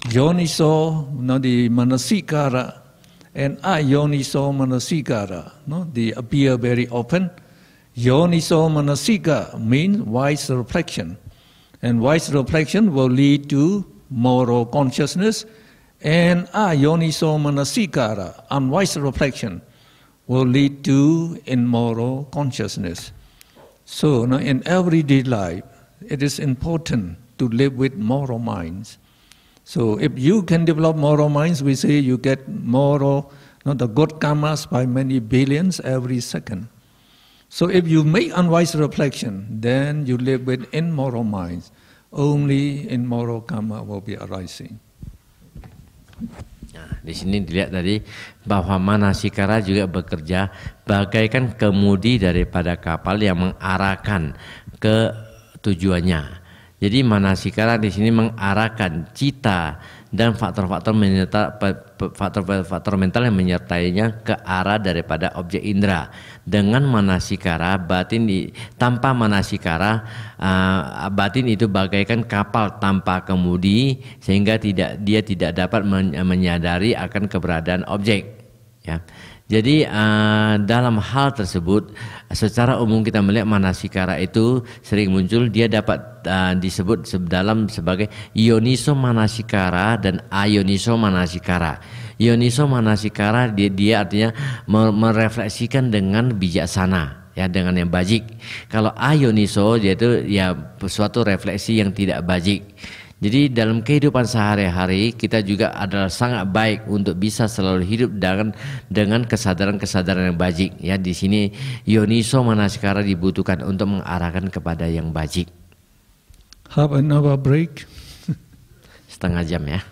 yoniso, the manasikara, and ayoniso manasikara, they appear very often. Yoniso manasika means wise reflection. And wise reflection will lead to moral consciousness, and ayoniso manasikara, unwise reflection, will lead to immoral consciousness. So in everyday life, it is important to live with moral minds. So if you can develop moral minds, we say you get moral, the good karmas by many billions every second. So if you make unwise reflection, then you live with immoral minds. Only immoral karma will be arising. Nah, di sini dilihat tadi bahwa manasikara juga bekerja bagaikan kemudi daripada kapal yang mengarahkan ke tujuannya. Jadi manasikara di sini mengarahkan cita dan faktor-faktor mental yang menyertainya ke arah daripada objek indera. Dengan manasikara tanpa manasikara batin itu bagaikan kapal tanpa kemudi, sehingga dia tidak dapat menyadari akan keberadaan objek. Ya. Jadi dalam hal tersebut secara umum kita melihat manasikara itu sering muncul, dia dapat disebut sebagai yoniso manasikara dan ayoniso manasikara. Yoniso manasikara dia artinya merefleksikan dengan bijaksana, ya, dengan yang bajik. Kalau ayoniso yaitu ya suatu refleksi yang tidak bajik. Jadi dalam kehidupan sehari-hari kita juga adalah sangat baik untuk bisa selalu hidup dengan kesadaran-kesadaran yang bajik. Ya, di sini yoniso manasikara dibutuhkan untuk mengarahkan kepada yang bajik. Have another break. Setengah jam ya.